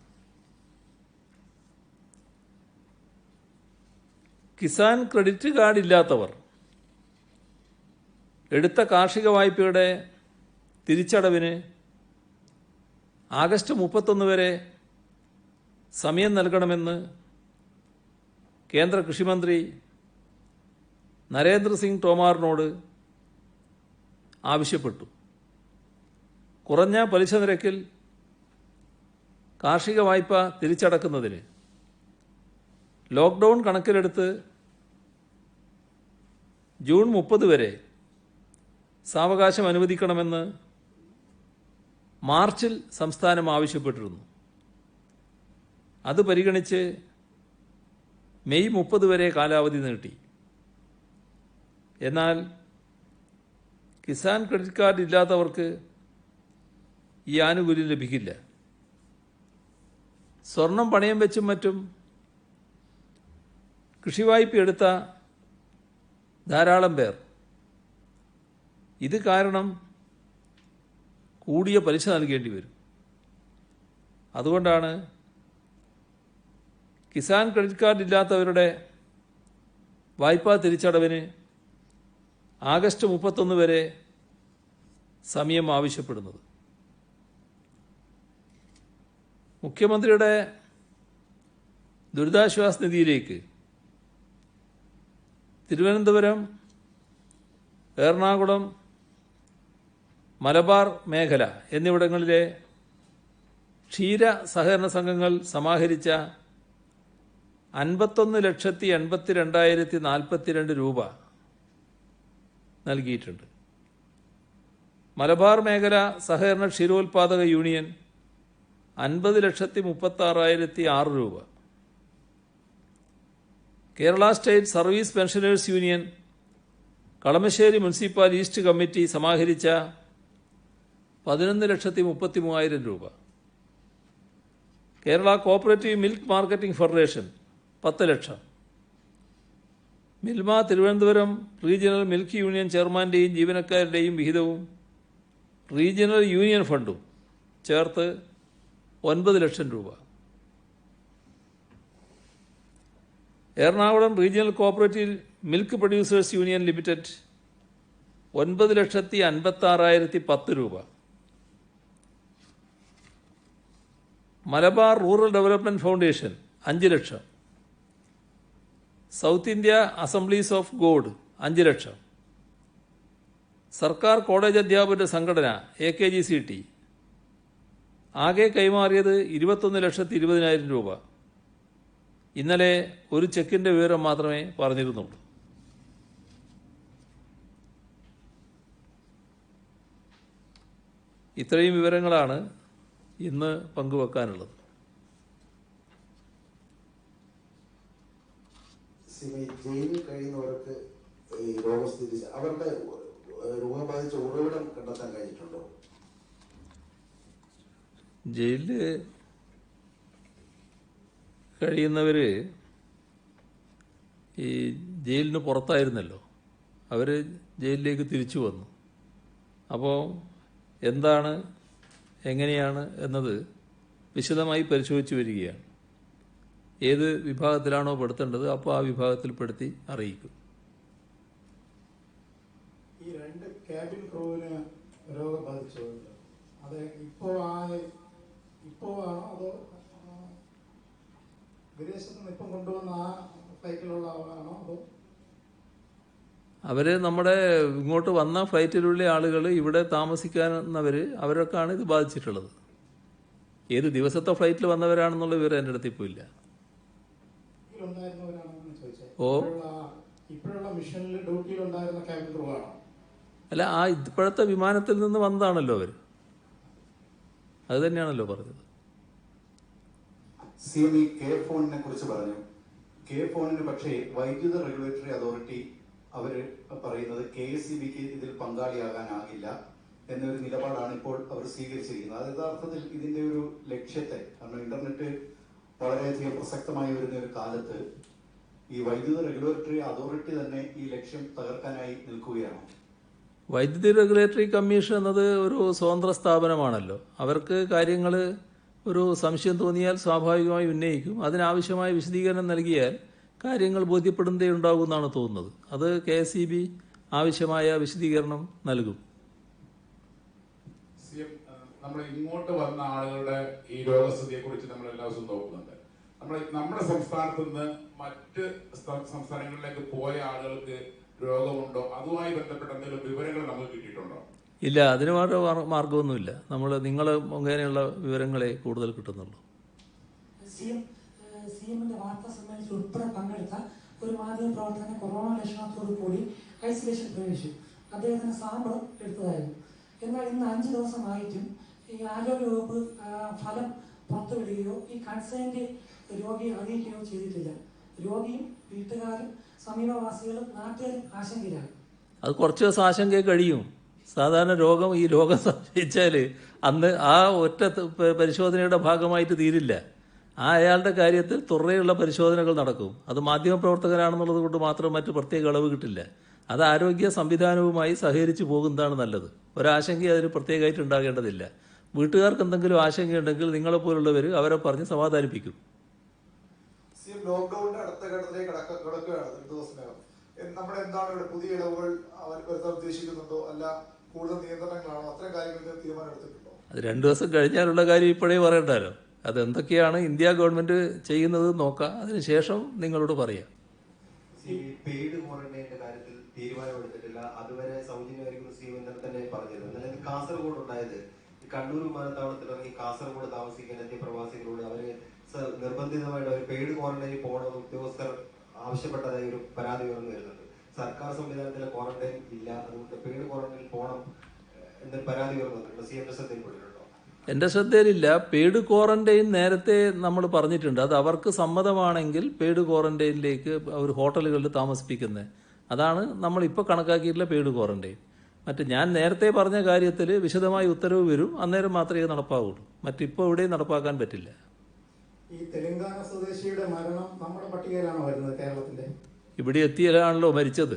കിസാൻ ക്രെഡിറ്റ് കാർഡ് ഇല്ലാത്തവർ എടുത്ത കാർഷിക വായ്പയുടെ തിരിച്ചടവിന് ആഗസ്റ്റ് 31 വരെ സമയം നൽകണമെന്ന് കേന്ദ്ര കൃഷിമന്ത്രി നരേന്ദ്ര സിംഗ് തോമാറിനോട് ആവശ്യപ്പെട്ടു. കുറഞ്ഞ പലിശ നിരക്കിൽ കാർഷിക വായ്പ തിരിച്ചടക്കുന്നതിന് ലോക്ക്ഡൗൺ കണക്കിലെടുത്ത് ജൂൺ 30 വരെ സാവകാശം അനുവദിക്കണമെന്ന് മാർച്ചിൽ സംസ്ഥാനം ആവശ്യപ്പെട്ടിരുന്നു. അത് പരിഗണിച്ച് മെയ് 30 വരെ കാലാവധി നീട്ടി. എന്നാൽ കിസാൻ ക്രെഡിറ്റ് കാർഡ് ഇല്ലാത്തവർക്ക് ഈ ആനുകൂല്യം ലഭിക്കില്ല. സ്വർണം പണയം വെച്ചും മറ്റും കൃഷി വായ്പ എടുത്ത ധാരാളം പേർ ഇത് കാരണം കൂടിയ പലിശ നൽകേണ്ടി വരും. അതുകൊണ്ടാണ് കിസാൻ ക്രെഡിറ്റ് കാർഡ് ഇല്ലാത്തവരുടെ വായ്പാ തിരിച്ചടവിന് ആഗസ്റ്റ് 31 വരെ സമയം ആവശ്യപ്പെടുന്നത്. മുഖ്യമന്ത്രിയുടെ ദുരിതാശ്വാസ നിധിയിലേക്ക് തിരുവനന്തപുരം, എറണാകുളം, മലബാർ മേഖല എന്നിവിടങ്ങളിലെ ക്ഷീര സഹകരണ സംഘങ്ങൾ സമാഹരിച്ച 51,82,042 രൂപ നൽകിയിട്ടുണ്ട്. മലബാർ മേഖല സഹകരണ ക്ഷീരോത്പാദക യൂണിയൻ 50,36,006 രൂപ. Kerala state service pensioners union Kalamassery municipal east committee സമാഹരിച്ച 11,33,000 രൂപ. Kerala cooperative milk marketing federation 10 ലക്ഷം. Milma Thiruvananthapuram regional milk union ചെയർമാൻ്റെയും ജീവനക്കാരുടെയും വിഹിതവും റീജിയണൽ യൂണിയൻ ഫണ്ടും ചേർത്ത് 9 ലക്ഷം രൂപ. Ernakulam regional cooperative milk producers union limited 9,56,010 രൂപ. മലബാർ റൂറൽ ഡെവലപ്മെൻറ്റ് ഫൗണ്ടേഷൻ 5 ലക്ഷം. South India Assemblies of God 5 ലക്ഷം. സർക്കാർ കോളേജ് അധ്യാപകരുടെ സംഘടന AKGCT ആകെ കൈമാറിയത് 21,20,000 രൂപ. ഇന്നലെ ഒരു ചെക്കിൻ്റെ വിവരം മാത്രമേ പറഞ്ഞിരുന്നുള്ളൂ. ഇത്രയും വിവരങ്ങളാണ് ഇന്ന് പങ്കുവെക്കാനുള്ളത്. ജയിലിൽ കഴിയുന്നവർക്ക് ഈ രോഗസ്ഥിതി അവരുടെ രോഗം ബാധിച്ച ഉറവിടം കണ്ടെത്താൻ കഴിഞ്ഞിട്ടുണ്ടോ? ജയിലിൽ കഴിയുന്നവർ ഈ ജയിലിന് പുറത്തായിരുന്നല്ലോ, അവർ ജയിലിലേക്ക് തിരിച്ചു വന്നു. അപ്പോൾ എന്താണ് എങ്ങനെയാണ് എന്നത് വിശദമായി പരിശോധിച്ച് വരികയാണ്. ഏത് വിഭാഗത്തിലാണോ പെടുത്തേണ്ടത് അപ്പോൾ ആ വിഭാഗത്തിൽപ്പെടുത്തി അറിയിക്കും. ഈ 2 ക്യാബിൻ ക്രൂവിന് രോഗം ബാധിച്ചത് അത് ഇപ്പോൾ ആണോ അതോ വിദേശത്ത് നിന്ന് ഇപ്പം കൊണ്ടുവന്ന ആ ഫ്ലൈറ്റിലുള്ള ആളാണോ അതോ? അവർ നമ്മുടെ ഇങ്ങോട്ട് വന്ന ഫ്ലൈറ്റിലുള്ള ആളുകൾ, ഇവിടെ താമസിക്കുന്നവർ, അവരൊക്കെയാണ് ഇത് ബാധിച്ചിട്ടുള്ളത്. ഏത് ദിവസത്തെ ഫ്ലൈറ്റിൽ വന്നവരാണെന്നുള്ള വിവരം എൻ്റെ അടുത്ത് ഇപ്പോൾ ഇല്ല. ഓ ഇപ്പോഴുള്ള മിഷനിൽ ഡ്യൂട്ടിയിലുണ്ടായിരുന്ന ക്യാബിൻ ക്രൂ ആണോ? അല്ല, ആ ഇപ്പോഴത്തെ വിമാനത്തിൽ നിന്ന് വന്നതാണല്ലോ അവർ. അത് തന്നെയാണല്ലോ പറഞ്ഞത്. CM കെ ഫോണിനെ കുറിച്ച് പറഞ്ഞു. കെ ഫോണിന് പക്ഷേ വൈദ്യുത റെഗുലേറ്ററി അതോറിറ്റി അവർ പറയുന്നത് KSEBക്ക് ഇതിൽ പങ്കാളിയാകാനാകില്ല എന്നൊരു നിലപാടാണ് ഇപ്പോൾ അവർ സ്വീകരിച്ചിരിക്കുന്നത്. അത് യഥാർത്ഥത്തിൽ ഇതിന്റെ ഒരു ലക്ഷ്യത്തെ, കാരണം ഇന്റർനെറ്റ് വളരെയധികം പ്രസക്തമായി വരുന്ന ഒരു കാലത്ത് ഈ വൈദ്യുത റെഗുലേറ്ററി അതോറിറ്റി തന്നെ ഈ ലക്ഷ്യം തകർക്കാനായി നിൽക്കുകയാണോ? വൈദ്യുതി റെഗുലേറ്ററി കമ്മീഷൻ എന്നത് ഒരു സ്വതന്ത്ര സ്ഥാപനമാണല്ലോ. അവർക്ക് കാര്യങ്ങൾ ഒരു സംശയം തോന്നിയാൽ സ്വാഭാവികമായി ഉന്നയിക്കും. അതിനാവശ്യമായ വിശദീകരണം നൽകിയാൽ കാര്യങ്ങൾ ബോധ്യപ്പെടുന്നതേ ഉണ്ടാകുമെന്നാണ് തോന്നുന്നത്. അത് KSEB ആവശ്യമായ വിശദീകരണം നൽകും. നമ്മൾ ഇങ്ങോട്ട് വന്ന ആളുകളുടെ ഈ രോഗസ്ഥിതിയെ കുറിച്ച് നമ്മൾ എല്ലാ ദിവസവും നോക്കുന്നുണ്ട്. നമ്മുടെ സംസ്ഥാനത്ത് നിന്ന് മറ്റ് സംസ്ഥാനങ്ങളിലേക്ക് പോയ ആളുകൾക്ക് രോഗമുണ്ടോ, അതുമായി ബന്ധപ്പെട്ട എന്തെങ്കിലും വിവരങ്ങൾ നമുക്ക് കിട്ടിയിട്ടുണ്ടോ? ഇല്ല, അതിന് മാർഗമൊന്നുമില്ല. നിങ്ങൾ മുഖേനയുള്ള വിവരങ്ങളെ കൂടുതൽ കിട്ടുന്നുള്ളൂ. CMന്റെ വാർത്താ സമ്മേളനത്തിൽ ഉൾപ്പെടെ പങ്കെടുത്ത ഒരു മാധ്യമ പ്രവർത്തകനെ കൊറോണ ലക്ഷണത്തോടു കൂടി ഐസൊലേഷൻ പ്രവേശിച്ചു. അദ്ദേഹത്തിന് സാമ്പിളും എടുത്തതായിരുന്നു. എന്നാൽ ഇന്ന് 5 ദിവസമായിട്ടും ഈ ആരോഗ്യവകുപ്പ് ഫലം പുറത്തുവിടുകയോ ഈ കൺസേൺഡ് രോഗിയെ അറിയിക്കുകയോ ചെയ്തിട്ടില്ല. രോഗിയും വീട്ടുകാരും സമീപവാസികളും നാട്ടുകാരും ആശങ്കയിലാണ്. അത് കുറച്ച് ദിവസം ആശങ്കയെ കഴിയും. സാധാരണ ഈ രോഗം സംശയിച്ചാൽ അന്ന് ആ ഒറ്റ പരിശോധനയുടെ ഭാഗമായിട്ട് തീരില്ല. അയാളുടെ കാര്യത്തിൽ തുറയുള്ള പരിശോധനകൾ നടക്കും. അത് മാധ്യമപ്രവർത്തകരാണെന്നുള്ളത് കൊണ്ട് മാത്രം മറ്റ് പ്രത്യേക ഇളവ് കിട്ടില്ല. അത് ആരോഗ്യ സംവിധാനവുമായി സഹകരിച്ച് പോകുന്നതാണ് നല്ലത്. ഒരാശങ്ക അതിന് പ്രത്യേകമായിട്ട് ഉണ്ടാകേണ്ടതില്ല. വീട്ടുകാർക്ക് എന്തെങ്കിലും ആശങ്കയുണ്ടെങ്കിൽ നിങ്ങളെപ്പോലുള്ളവർ അവരെ പറഞ്ഞ് സമാധാനിപ്പിക്കും. ലോക്ക്ഡൌണിന്റെ അടുത്ത ഘട്ടത്തിലേക്ക് കടക്കുകയാണ് ഒരു ദിവസത്തിനകം. നമ്മൾ എന്താണ് ഇവിടെ പുതിയ ഇളവുകൾ വരുത്താൻ ഉദ്ദേശിക്കുന്നുണ്ടോ, അല്ല കൂടുതൽ നിയന്ത്രണങ്ങളാണോ, അത്തരം കാര്യങ്ങൾക്ക് തീരുമാനം എടുത്തിട്ടുണ്ടോ? അത് 2 ദിവസം കഴിഞ്ഞാലുള്ള കാര്യം ഇപ്പോഴേ പറയണ്ടല്ലോ. അതെന്തൊക്കെയാണ് ഇന്ത്യ ഗവൺമെന്റ് ചെയ്യുന്നത് നോക്കാം, അതിനുശേഷം നിങ്ങളോട് പറയാം. പെയ്ഡ് ക്വാറന്റൈനിന്റെ കാര്യത്തിൽ തീരുമാനമെടുത്തിട്ടില്ല. അതുവരെ സൗജന്യമായിരിക്കും ഇന്നലെ തന്നെ പറഞ്ഞിരുന്നു. എന്നാലും കാസർഗോഡ് ഉണ്ടായത് കണ്ണൂർ വിമാനത്താവളത്തിൽ ഇറങ്ങി കാസർഗോഡ് താമസിക്കാൻ എത്തിയ പ്രവാസികളോട് അവര് നിർബന്ധിതമായിട്ട് അവർ പെയ്ഡ് ക്വാറന്റൈനിൽ പോകണമെന്ന് ഉദ്യോഗസ്ഥർ ആവശ്യപ്പെട്ടതായി ഒരു പരാതി ഉയർന്നു വരുന്നുണ്ട്. സർക്കാർ സംവിധാനത്തിലെ ക്വാറന്റൈൻ ഇല്ല, അതുകൊണ്ട് പെയ്ഡ് ക്വാറന്റൈനിൽ പോകണം എന്നൊരു പരാതി ഉയർന്നു CMന്റെ ശ്രദ്ധയിൽപ്പെട്ടിട്ടുണ്ടോ? എൻ്റെ ശ്രദ്ധയിലില്ല. പെയ്ഡ് ക്വാറന്റൈൻ നേരത്തെ നമ്മൾ പറഞ്ഞിട്ടുണ്ട്. അത് അവർക്ക് സമ്മതമാണെങ്കിൽ പെയ്ഡ് ക്വാറന്റൈനിലേക്ക് അവർ ഹോട്ടലുകളിൽ താമസിപ്പിക്കുന്നത്. അതാണ് നമ്മളിപ്പോൾ കണക്കാക്കിയിട്ടുള്ള പെയ്ഡ് ക്വാറന്റൈൻ. ഞാൻ നേരത്തെ പറഞ്ഞ കാര്യത്തിൽ വിശദമായ ഉത്തരവ് വരും, അന്നേരം മാത്രമേ നടപ്പാവുള്ളൂ. മറ്റിപ്പോൾ എവിടെയും നടപ്പാക്കാൻ പറ്റില്ല. ഈ തെലങ്കാന സ്വദേശിയുടെ മരണം നമ്മുടെ പട്ടികയിലാണോ വരുന്നത്, കേരളത്തിന്റെ? ഇവിടെ എത്തിയാലാണല്ലോ മരിച്ചത്.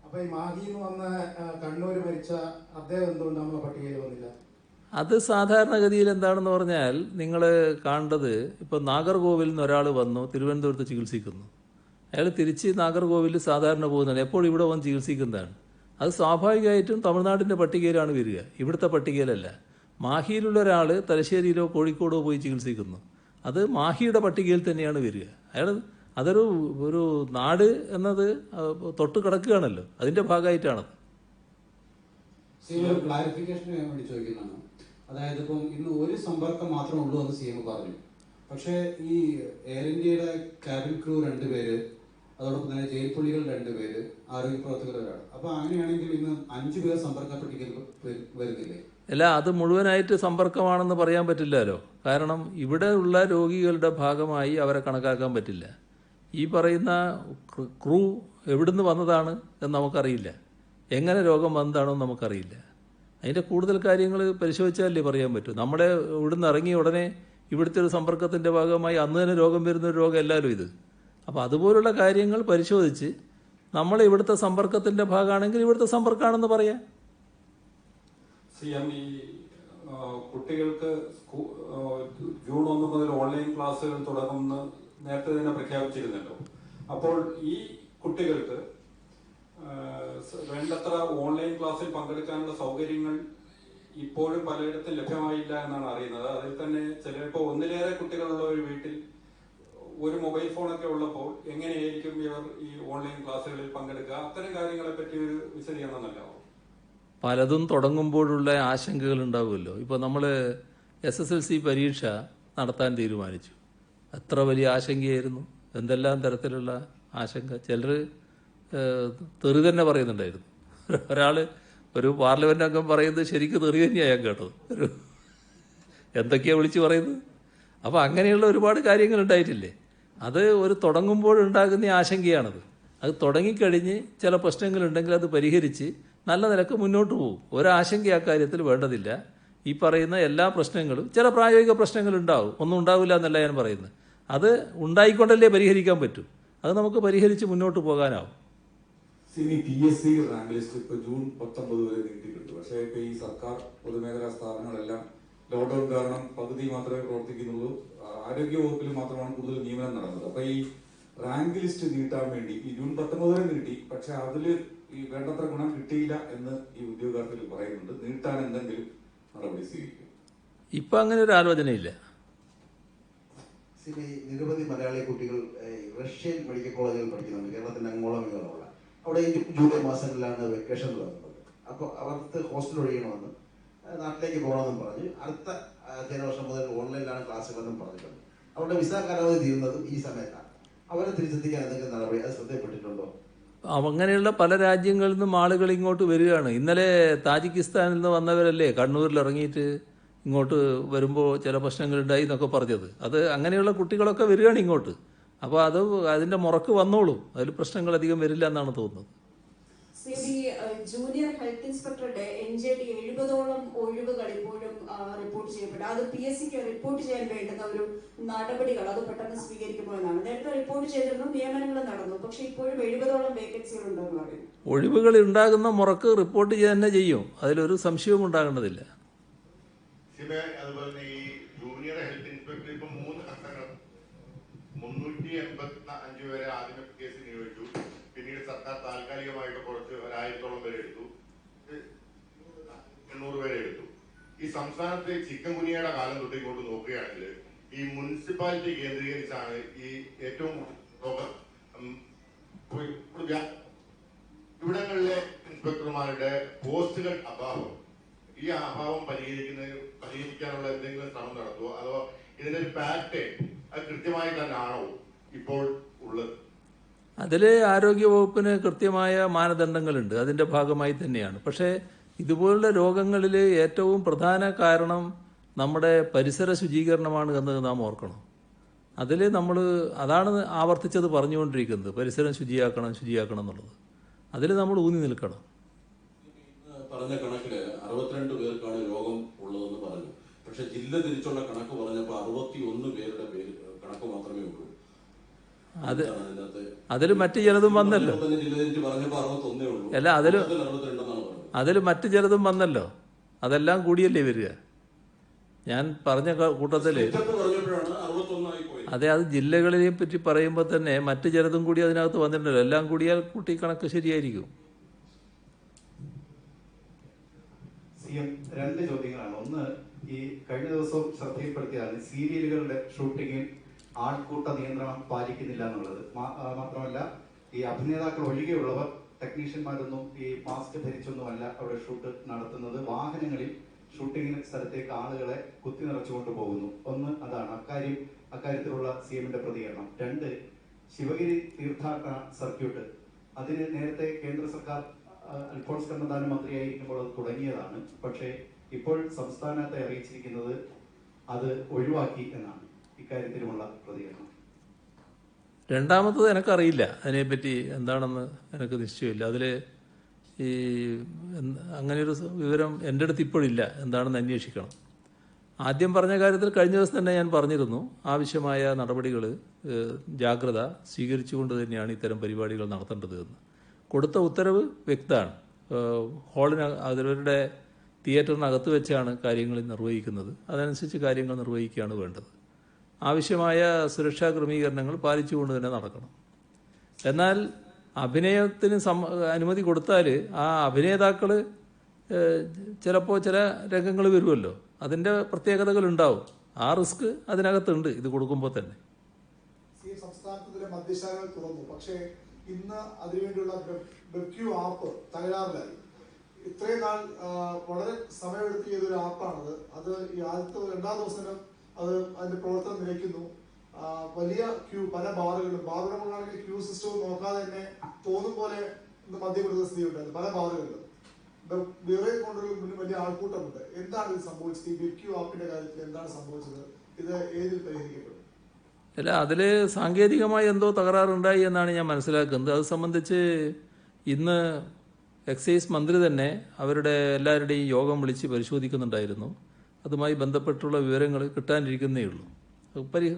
അപ്പൊ ഈ മാഹിന്ന് വന്ന കണ്ണൂര് മരിച്ച അദ്ദേഹം എന്തുകൊണ്ട് നമ്മുടെ പട്ടികയിൽ വന്നില്ല? അത് സാധാരണഗതിയിൽ എന്താണെന്ന് പറഞ്ഞാൽ നിങ്ങൾ കാണേണ്ടത്, ഇപ്പോൾ നാഗർകോവിലിൽ നിന്ന് ഒരാൾ വന്നു തിരുവനന്തപുരത്ത് ചികിത്സിക്കുന്നു. അയാൾ തിരിച്ച് നാഗർകോവിലിൽ സാധാരണ പോകുന്നതാണ്, എപ്പോഴും ഇവിടെ വന്ന് ചികിത്സിക്കുന്നതാണ്. അത് സ്വാഭാവികമായിട്ടും തമിഴ്നാടിൻ്റെ പട്ടികയിലാണ് വരിക, ഇവിടുത്തെ പട്ടികയിലല്ല. മാഹിയിലുള്ള ഒരാൾ തലശ്ശേരിയിലോ കോഴിക്കോടോ പോയി ചികിത്സിക്കുന്നു, അത് മാഹിയുടെ പട്ടികയിൽ തന്നെയാണ് വരിക. അതൊരു നാട് എന്നത് തൊട്ട് കിടക്കുകയാണല്ലോ, അതിൻ്റെ ഭാഗമായിട്ടാണത്. ഒരു ക്ലാരിഫിക്കേഷന് വേണ്ടി ചോദിക്കുന്നതാണ്. അതായത് ഇപ്പം ഇന്ന് ഒരു സമ്പർക്കം മാത്രമേ ഉള്ളൂ എന്ന് CM പറഞ്ഞു. പക്ഷേ ഈ എയർ ഇന്ത്യയുടെ ക്യാബിൻ ക്രൂ 2 പേര്, അതോടൊപ്പം തന്നെ ജയിൽ പുള്ളികൾ 2 പേര്, ആരോഗ്യ പ്രവർത്തകർ ഒരാൾ. അപ്പൊ അങ്ങനെയാണെങ്കിൽ ഇന്ന് 5 പേർ സമ്പർക്ക പട്ടികയിൽ വരുന്നില്ലേ? അല്ല, അത് മുഴുവനായിട്ട് സമ്പർക്കമാണെന്ന് പറയാൻ പറ്റില്ലല്ലോ. കാരണം ഇവിടെ ഉള്ള രോഗികളുടെ ഭാഗമായി അവരെ കണക്കാക്കാൻ പറ്റില്ല. ഈ പറയുന്ന ക്രൂ എവിടുന്ന് വന്നതാണ് എന്ന് നമുക്കറിയില്ല, എങ്ങനെ രോഗം വന്നതാണെന്ന് നമുക്കറിയില്ല. അതിൻ്റെ കൂടുതൽ കാര്യങ്ങൾ പരിശോധിച്ചാലേ പറയാൻ പറ്റൂ. നമ്മുടെ ഇവിടുന്ന് ഇറങ്ങിയ ഉടനെ ഇവിടുത്തെ ഒരു സമ്പർക്കത്തിൻ്റെ ഭാഗമായി അന്ന് തന്നെ രോഗം വരുന്നൊരു രോഗം അല്ലല്ലോ ഇത്. അപ്പോൾ അതുപോലുള്ള കാര്യങ്ങൾ പരിശോധിച്ച് നമ്മൾ ഇവിടുത്തെ സമ്പർക്കത്തിൻ്റെ ഭാഗമാണെങ്കിൽ ഇവിടുത്തെ സമ്പർക്കമാണെന്ന് പറയാം. CM, ഈ കുട്ടികൾക്ക് ജൂൺ 1 മുതൽ ഓൺലൈൻ ക്ലാസ്സുകൾ തുടങ്ങുമെന്ന് നേരത്തെ തന്നെ പ്രഖ്യാപിച്ചിരുന്നല്ലോ. അപ്പോൾ ഈ കുട്ടികൾക്ക് വേണ്ടത്ര ഓൺലൈൻ ക്ലാസ്സിൽ പങ്കെടുക്കാനുള്ള സൗകര്യങ്ങൾ ഇപ്പോഴും പലയിടത്തും ലഭ്യമായില്ല എന്നാണ് അറിയുന്നത്. അതിൽ തന്നെ ചിലപ്പോൾ ഒന്നിലേറെ കുട്ടികളുള്ള ഒരു വീട്ടിൽ ഒരു മൊബൈൽ ഫോണൊക്കെ ഉള്ളപ്പോൾ എങ്ങനെയായിരിക്കും ഇവർ ഈ ഓൺലൈൻ ക്ലാസ്സുകളിൽ പങ്കെടുക്കുക? അത്തരം കാര്യങ്ങളെ പറ്റി ഒരു വിശദീകരണം നൽകാമോ? പലതും തുടങ്ങുമ്പോഴുള്ള ആശങ്കകൾ ഉണ്ടാവുമല്ലോ. ഇപ്പോൾ നമ്മൾ SSLC പരീക്ഷ നടത്താൻ തീരുമാനിച്ചു. എത്ര വലിയ ആശങ്കയായിരുന്നു, എന്തെല്ലാം തരത്തിലുള്ള ആശങ്ക. ചിലർ തെറി തന്നെ പറയുന്നുണ്ടായിരുന്നു. ഒരു പാർലമെന്റ് അംഗം പറയുന്നത് ശരിക്കും തെറി തന്നെയാണ് ഞാൻ കേട്ടത്. എന്തൊക്കെയാണ് വിളിച്ച് പറയുന്നത്. അപ്പോൾ അങ്ങനെയുള്ള ഒരുപാട് കാര്യങ്ങൾ ഉണ്ടായിട്ടില്ലേ. അത് ഒരു തുടങ്ങുമ്പോഴുണ്ടാകുന്ന ആശങ്കയാണത്. അത് തുടങ്ങിക്കഴിഞ്ഞ് ചില പ്രശ്നങ്ങളുണ്ടെങ്കിൽ അത് പരിഹരിച്ച് നല്ല നിലക്ക് മുന്നോട്ട് പോകും. ഒരാശങ്ക ആ കാര്യത്തിൽ വേണ്ടതില്ല. ഈ പറയുന്ന എല്ലാ പ്രശ്നങ്ങളും, ചില പ്രായോഗിക പ്രശ്നങ്ങളുണ്ടാവും, ഒന്നും ഉണ്ടാവില്ല എന്നല്ല ഞാൻ പറയുന്നത്. അത് ഉണ്ടായിക്കൊണ്ടല്ലേ പരിഹരിക്കാൻ പറ്റൂ. അത് നമുക്ക് പരിഹരിച്ച് മുന്നോട്ട് പോകാനാവും. PSC റാങ്ക് ലിസ്റ്റ് ഇപ്പോൾ ജൂൺ 19 വരെ നീട്ടിയിട്ടുണ്ട്. പക്ഷേ ഇപ്പോൾ ഈ സർക്കാർ പൊതുമേഖലാ സ്ഥാപനങ്ങളെല്ലാം ലോക്ക്ഡൌൺ കാരണം പകുതി മാത്രമേ പ്രവർത്തിക്കുന്നുള്ളൂ. ആരോഗ്യ വകുപ്പിൽ മാത്രമാണ് കൂടുതൽ നിയമനം നടന്നത്. അപ്പോൾ ഈ റാങ്ക് ലിസ്റ്റ് നീട്ടാൻ വേണ്ടി ഈ ജൂൺ 19 വരെ നീട്ടി, പക്ഷെ അതിൽ ഈ വേണ്ടത്ര ഗുണം കിട്ടിയില്ല എന്ന് ഈ ഉദ്യോഗാർത്ഥികൾ പറയുന്നുണ്ട്. നീട്ടാൻ എന്തെങ്കിലും നടപടി സ്വീകരിക്കും? ഇപ്പം അങ്ങനെ ഒരു ആലോചനയില്ല. നിരവധി മലയാളി കുട്ടികൾ റഷ്യൻ മെഡിക്കൽ കോളേജുകളിൽ പഠിക്കുന്നുണ്ട്, കേരളത്തിന്റെ അങ്ങോളം ഇങ്ങോളമുള്ള. അവിടെ ജൂലൈ മാസങ്ങളിലാണ് വെക്കേഷൻ തുടങ്ങുന്നത്. അപ്പോൾ അവർക്ക് ഹോസ്റ്റൽ ഒഴിയണമെന്ന്, നാട്ടിലേക്ക് പോകണമെന്നും പറഞ്ഞ് അടുത്ത അധ്യയന വർഷം മുതൽ ഓൺലൈനിലാണ് ക്ലാസ്സുകളെന്നും പറഞ്ഞിട്ടുണ്ട്. അവരുടെ വിസ കാലാവധി തീരുന്നതും ഈ സമയത്താണ്. അവരെ തിരിച്ചെത്തിക്കാൻ എന്തെങ്കിലും നടപടി അത് ശ്രദ്ധപ്പെട്ടിട്ടുണ്ടോ? അങ്ങനെയുള്ള പല രാജ്യങ്ങളിൽ നിന്നും ആളുകൾ ഇങ്ങോട്ട് വരികയാണ്. ഇന്നലെ താജിക്കിസ്ഥാനിൽ നിന്ന് വന്നവരല്ലേ കണ്ണൂരിൽ ഇറങ്ങിയിട്ട് ഇങ്ങോട്ട് വരുമ്പോൾ ചില പ്രശ്നങ്ങളുണ്ടായി എന്നൊക്കെ പറഞ്ഞത്. അത് അങ്ങനെയുള്ള കുട്ടികളൊക്കെ വരികയാണ് ഇങ്ങോട്ട്. അപ്പോൾ അതിൻ്റെ മുറക്ക് വന്നോളും, അതിൽ പ്രശ്നങ്ങൾ അധികം വരില്ല എന്നാണ് തോന്നുന്നത്. ജൂനിയർ ഹെൽത്ത് ഇൻസ്പെക്ടറുടെ NJT 70ഓളം ഒഴിവുകൾ ഇപ്പോഴും റിപ്പോർട്ട് ചെയ്യപ്പെട്ടു. അത് PSCക്ക് റിപ്പോർട്ട് ചെയ്യാൻ വേണ്ടുന്ന ഒരു നടപടികൾ അത് പെട്ടെന്ന് സ്വീകരിക്കുമോ എന്നാണ്. നേരത്തെ റിപ്പോർട്ട് ചെയ്തിരുന്നു, നിയമനങ്ങൾ നടന്നു, പക്ഷെ ഇപ്പോഴും 70ഓളം വേക്കൻസികൾ ഉണ്ടെന്ന് പറയുന്നു. ഒഴിവുകൾ ഉണ്ടാകുന്ന മുറക്ക് റിപ്പോർട്ട് ചെയ്യാൻ തന്നെ ചെയ്യും, അതിലൊരു സംശയവും ഉണ്ടാകേണ്ടതില്ല. അതുപോലെ ഈ ജൂനിയർ ഹെൽത്ത് ഇൻസ്പെക്ടർ ഇപ്പൊ 3 ഘട്ടങ്ങൾ 385 വരെ ആദ്യമേ കേസ് നിയോഗിച്ചു. പിന്നീട് സർക്കാർ താൽക്കാലികമായിട്ട് കുറച്ച് 1000ഓളം പേരെ എടുത്തു, 800 പേരെ എടുത്തു. ഈ സംസ്ഥാനത്തെ ചിക്കൻ ഗുനിയയുടെ കാലം തൊട്ട് ഇങ്ങോട്ട് നോക്കുകയാണെങ്കിൽ ഈ മുനിസിപ്പാലിറ്റി കേന്ദ്രീകരിച്ചാണ് ഈ ഏറ്റവും ഇവിടങ്ങളിലെ ഇൻസ്പെക്ടർമാരുടെ പോസ്റ്റുകൾ അഭാവം. ഈ അഭാവം പരിഹരിക്കാനുള്ള എന്തെങ്കിലും ശ്രമം നടത്തുമോ, അതോ ഇതിന്റെ ഒരു പാറ്റേൺ അത് കൃത്യമായി തന്നെയാണോ ഇപ്പോൾ ഉള്ളത്? അതിൽ ആരോഗ്യവകുപ്പിന് കൃത്യമായ മാനദണ്ഡങ്ങളുണ്ട്, അതിൻ്റെ ഭാഗമായി തന്നെയാണ്. പക്ഷേ ഇതുപോലുള്ള രോഗങ്ങളിൽ ഏറ്റവും പ്രധാന കാരണം നമ്മുടെ പരിസര ശുചീകരണമാണ് എന്ന് നാം ഓർക്കണം. അതിൽ അതാണ് ആവർത്തിച്ചത് പറഞ്ഞുകൊണ്ടിരിക്കുന്നത്, പരിസരം ശുചിയാക്കണം എന്നുള്ളത്. അതിൽ നമ്മൾ ഊന്നി നിൽക്കണം. പറഞ്ഞ കണക്കില് 62 പേർക്കാണ് രോഗം ഉള്ളതെന്ന് പറഞ്ഞു. പക്ഷെ ജില്ല തിരിച്ചുള്ള കണക്ക് പറഞ്ഞപ്പോൾ 61 പേരുടെ കണക്ക് മാത്രമേ ഉള്ളൂ. അതിൽ മറ്റു ചിലതും വന്നല്ലോ. അല്ല, അതിൽ മറ്റു ചിലതും വന്നല്ലോ. അതെല്ലാം കൂടിയല്ലേ വരിക. ഞാൻ പറഞ്ഞ കൂട്ടത്തില് അതെ, അത് ജില്ലകളെ പറ്റി പറയുമ്പോൾ തന്നെ മറ്റു ചിലതും കൂടി അതിനകത്ത് വന്നിട്ടുണ്ടല്ലോ. എല്ലാം കൂടിയാൽ കൂട്ടി കണക്ക് ശരിയായിരിക്കും. CM 2 ചോദ്യങ്ങളാണ്. ഒന്ന്, ഈ കഴിഞ്ഞ ദിവസം ശ്രദ്ധയിൽപ്പെടുത്തിയതാണ് സീരിയലുകളുടെ ഷൂട്ടിങ്ങിൽ ആൾക്കൂട്ട നിയന്ത്രണം പാലിക്കുന്നില്ല എന്നുള്ളത്. മാത്രമല്ല, ഈ അഭിനേതാക്കൾ ഒഴികെയുള്ളവർ ടെക്നീഷ്യന്മാരൊന്നും ഈ മാസ്ക് ധരിച്ചൊന്നുമല്ല അവിടെ ഷൂട്ട് നടത്തുന്നത്. വാഹനങ്ങളിൽ ഷൂട്ടിങ്ങിന് സ്ഥലത്തേക്ക് ആളുകളെ കുത്തി നിറച്ചുകൊണ്ട് പോകുന്നു. ഒന്ന് അതാണ് അക്കാര്യത്തിലുള്ള CM-ന്റെ പ്രതികരണം. 2, ശിവഗിരി തീർത്ഥാടന സർക്യൂട്ട് അതിന് നേരത്തെ കേന്ദ്ര സർക്കാർ അൽഫോൺസ് കണ്ണന്താനം മന്ത്രിയായിരിക്കുമ്പോൾ അത് തുടങ്ങിയതാണ്. പക്ഷേ ഇപ്പോൾ സംസ്ഥാനത്തെ അറിയിച്ചിരിക്കുന്നത് അത് ഒഴിവാക്കി എന്നാണ്. ഇക്കാര്യത്തിലുമുള്ള പ്രതികരണം. രണ്ടാമത്തത് എനിക്കറിയില്ല, അതിനെപ്പറ്റി എന്താണെന്ന് എനിക്ക് നിശ്ചയമില്ല. അതിൽ ഈ അങ്ങനെയൊരു വിവരം എൻ്റെ അടുത്ത് ഇപ്പോഴില്ല, എന്താണെന്ന് അന്വേഷിക്കണം. ആദ്യം പറഞ്ഞ കാര്യത്തിൽ കഴിഞ്ഞ ദിവസം തന്നെ ഞാൻ പറഞ്ഞിരുന്നു, ആവശ്യമായ നടപടികൾ ജാഗ്രത സ്വീകരിച്ചുകൊണ്ട് തന്നെയാണ് ഇത്തരം പരിപാടികൾ നടത്തേണ്ടത് എന്ന്. കൊടുത്ത ഉത്തരവ് വ്യക്തമാണ്. അവരുടെ തിയേറ്ററിനകത്ത് വെച്ചാണ് കാര്യങ്ങൾ നിർവഹിക്കുന്നത്. അതനുസരിച്ച് കാര്യങ്ങൾ നിർവഹിക്കുകയാണ് വേണ്ടത്. ആവശ്യമായ സുരക്ഷാ ക്രമീകരണങ്ങൾ പാലിച്ചുകൊണ്ട് തന്നെ നടക്കണം. എന്നാൽ അഭിനയത്തിന് അനുമതി കൊടുത്താൽ ആ അഭിനേതാക്കൾ ചിലപ്പോൾ ചില രംഗങ്ങൾ വരുമല്ലോ, അതിൻ്റെ പ്രത്യേകതകൾ ഉണ്ടാവും. ആ റിസ്ക് അതിനകത്തുണ്ട് ഇത് കൊടുക്കുമ്പോൾ തന്നെ. സംസ്ഥാനത്തിലെ മദ്യശാലകൾ തുറന്നു, പക്ഷേ ഇന്ന് അതിനുവേണ്ടിയുള്ള ബെക്യു ആപ്പ് തകരാറിലായി. ഇത്രയും നാൾ വളരെ സമയമെടുത്ത് ചെയ്തൊരു ആപ്പാണത്. അത് ഈ ആദ്യത്തെ 2-ാം ദിവസം അത് അതിന്റെ പ്രവർത്തനം നിലയ്ക്കുന്നു. വലിയ ക്യൂ പല ബാറുകളിലാണെങ്കിൽ ക്യൂ സിസ്റ്റം നോക്കാതെ തന്നെ തോന്നും പോലെ മദ്യം കൊടുക്കുന്ന സ്ഥിതി ഉണ്ടായിരുന്നു പല ബാറുകളിലും. ബിവറേജ് കൗണ്ടറുകളിൽ മുന്നിൽ വലിയ ആൾക്കൂട്ടമുണ്ട്. എന്താണ് ഇത് സംഭവിച്ചത്? ഈ ബെക്യു ആപ്പിന്റെ കാര്യത്തിൽ എന്താണ് സംഭവിച്ചത്? ഇത് ഏതിൽ പരിഹരിക്കപ്പെടും? അല്ല, അതിൽ സാങ്കേതികമായി എന്തോ തകരാറുണ്ടായി എന്നാണ് ഞാൻ മനസ്സിലാക്കുന്നത്. അത് സംബന്ധിച്ച് ഇന്ന് എക്സൈസ് മന്ത്രി തന്നെ അവരുടെ എല്ലാവരുടെയും യോഗം വിളിച്ച് പരിശോധിക്കുന്നുണ്ടായിരുന്നു. അതുമായി ബന്ധപ്പെട്ടുള്ള വിവരങ്ങൾ കിട്ടാനിരിക്കുന്നേ ഉള്ളൂ.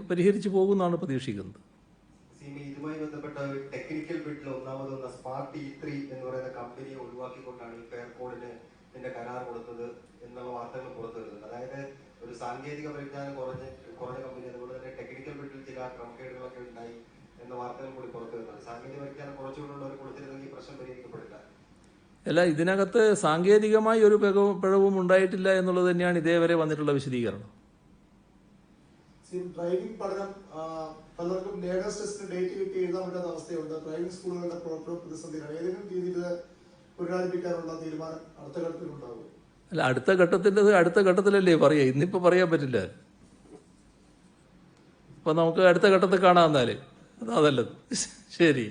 പരിഹരിച്ചു പോകുമെന്നാണ് പ്രതീക്ഷിക്കുന്നത്. ഇതുമായി ബന്ധപ്പെട്ട ടെക്നിക്കൽ ബിഡിൽ ഒന്നാമത് വന്ന സ്മാർട്ട് E3 എന്ന് പറയുന്ന കമ്പനിയെ ഒഴിവാക്കിക്കൊണ്ടാണ് ഈ ഫെയർകോഡിന് ഇതിന്റെ കരാർ കൊടുത്തത് എന്നുള്ള വാർത്തകൾ പുറത്തു വരുന്നത്. അതായത് ഒരു സാങ്കേതിക പരിജ്ഞാനം കുറഞ്ഞ കമ്പനി, അതുകൊണ്ട് തന്നെ ടെക്നിക്കൽ ബിഡിൽ ചില ക്രമക്കേടുകളൊക്കെ ഉണ്ടായി എന്ന വാർത്തകൾ കൂടി പുറത്തു വരുന്നത്. സാങ്കേതിക പരിജ്ഞാനം കുറച്ചുകൂടെ കൊടുത്തിരുന്നെങ്കിൽ പ്രശ്നം പരിഹരിക്കപ്പെടില്ല. അല്ല, ഇതിനകത്ത് സാങ്കേതികമായി ഒരു പിഴവും ഉണ്ടായിട്ടില്ല എന്നുള്ളത് തന്നെയാണ് ഇതേവരെ വന്നിട്ടുള്ള വിശദീകരണം. ഡ്രൈവിംഗ് പഠനം പലർക്കും ലേണേഴ്സ് ടെസ്റ്റിന് ഡേറ്റ് കിട്ടി എഴുതാൻ പറ്റാത്ത അവസ്ഥയുണ്ട്. ഡ്രൈവിംഗ് സ്കൂളുകളുടെ പ്രതിസന്ധിയാണ്. ഏതെങ്കിലും രീതിയിൽ പുനരാരംഭിക്കാനുള്ള തീരുമാനം അടുത്ത ഘട്ടത്തിലുണ്ടാവും? അല്ല, അടുത്ത ഘട്ടത്തിലല്ലേ പറയാ, ഇന്നിപ്പോ പറയാൻ പറ്റില്ല. അപ്പൊ നമുക്ക് അടുത്ത ഘട്ടത്തിൽ കാണാം. എന്നാലേ അതല്ലത്. ശരി.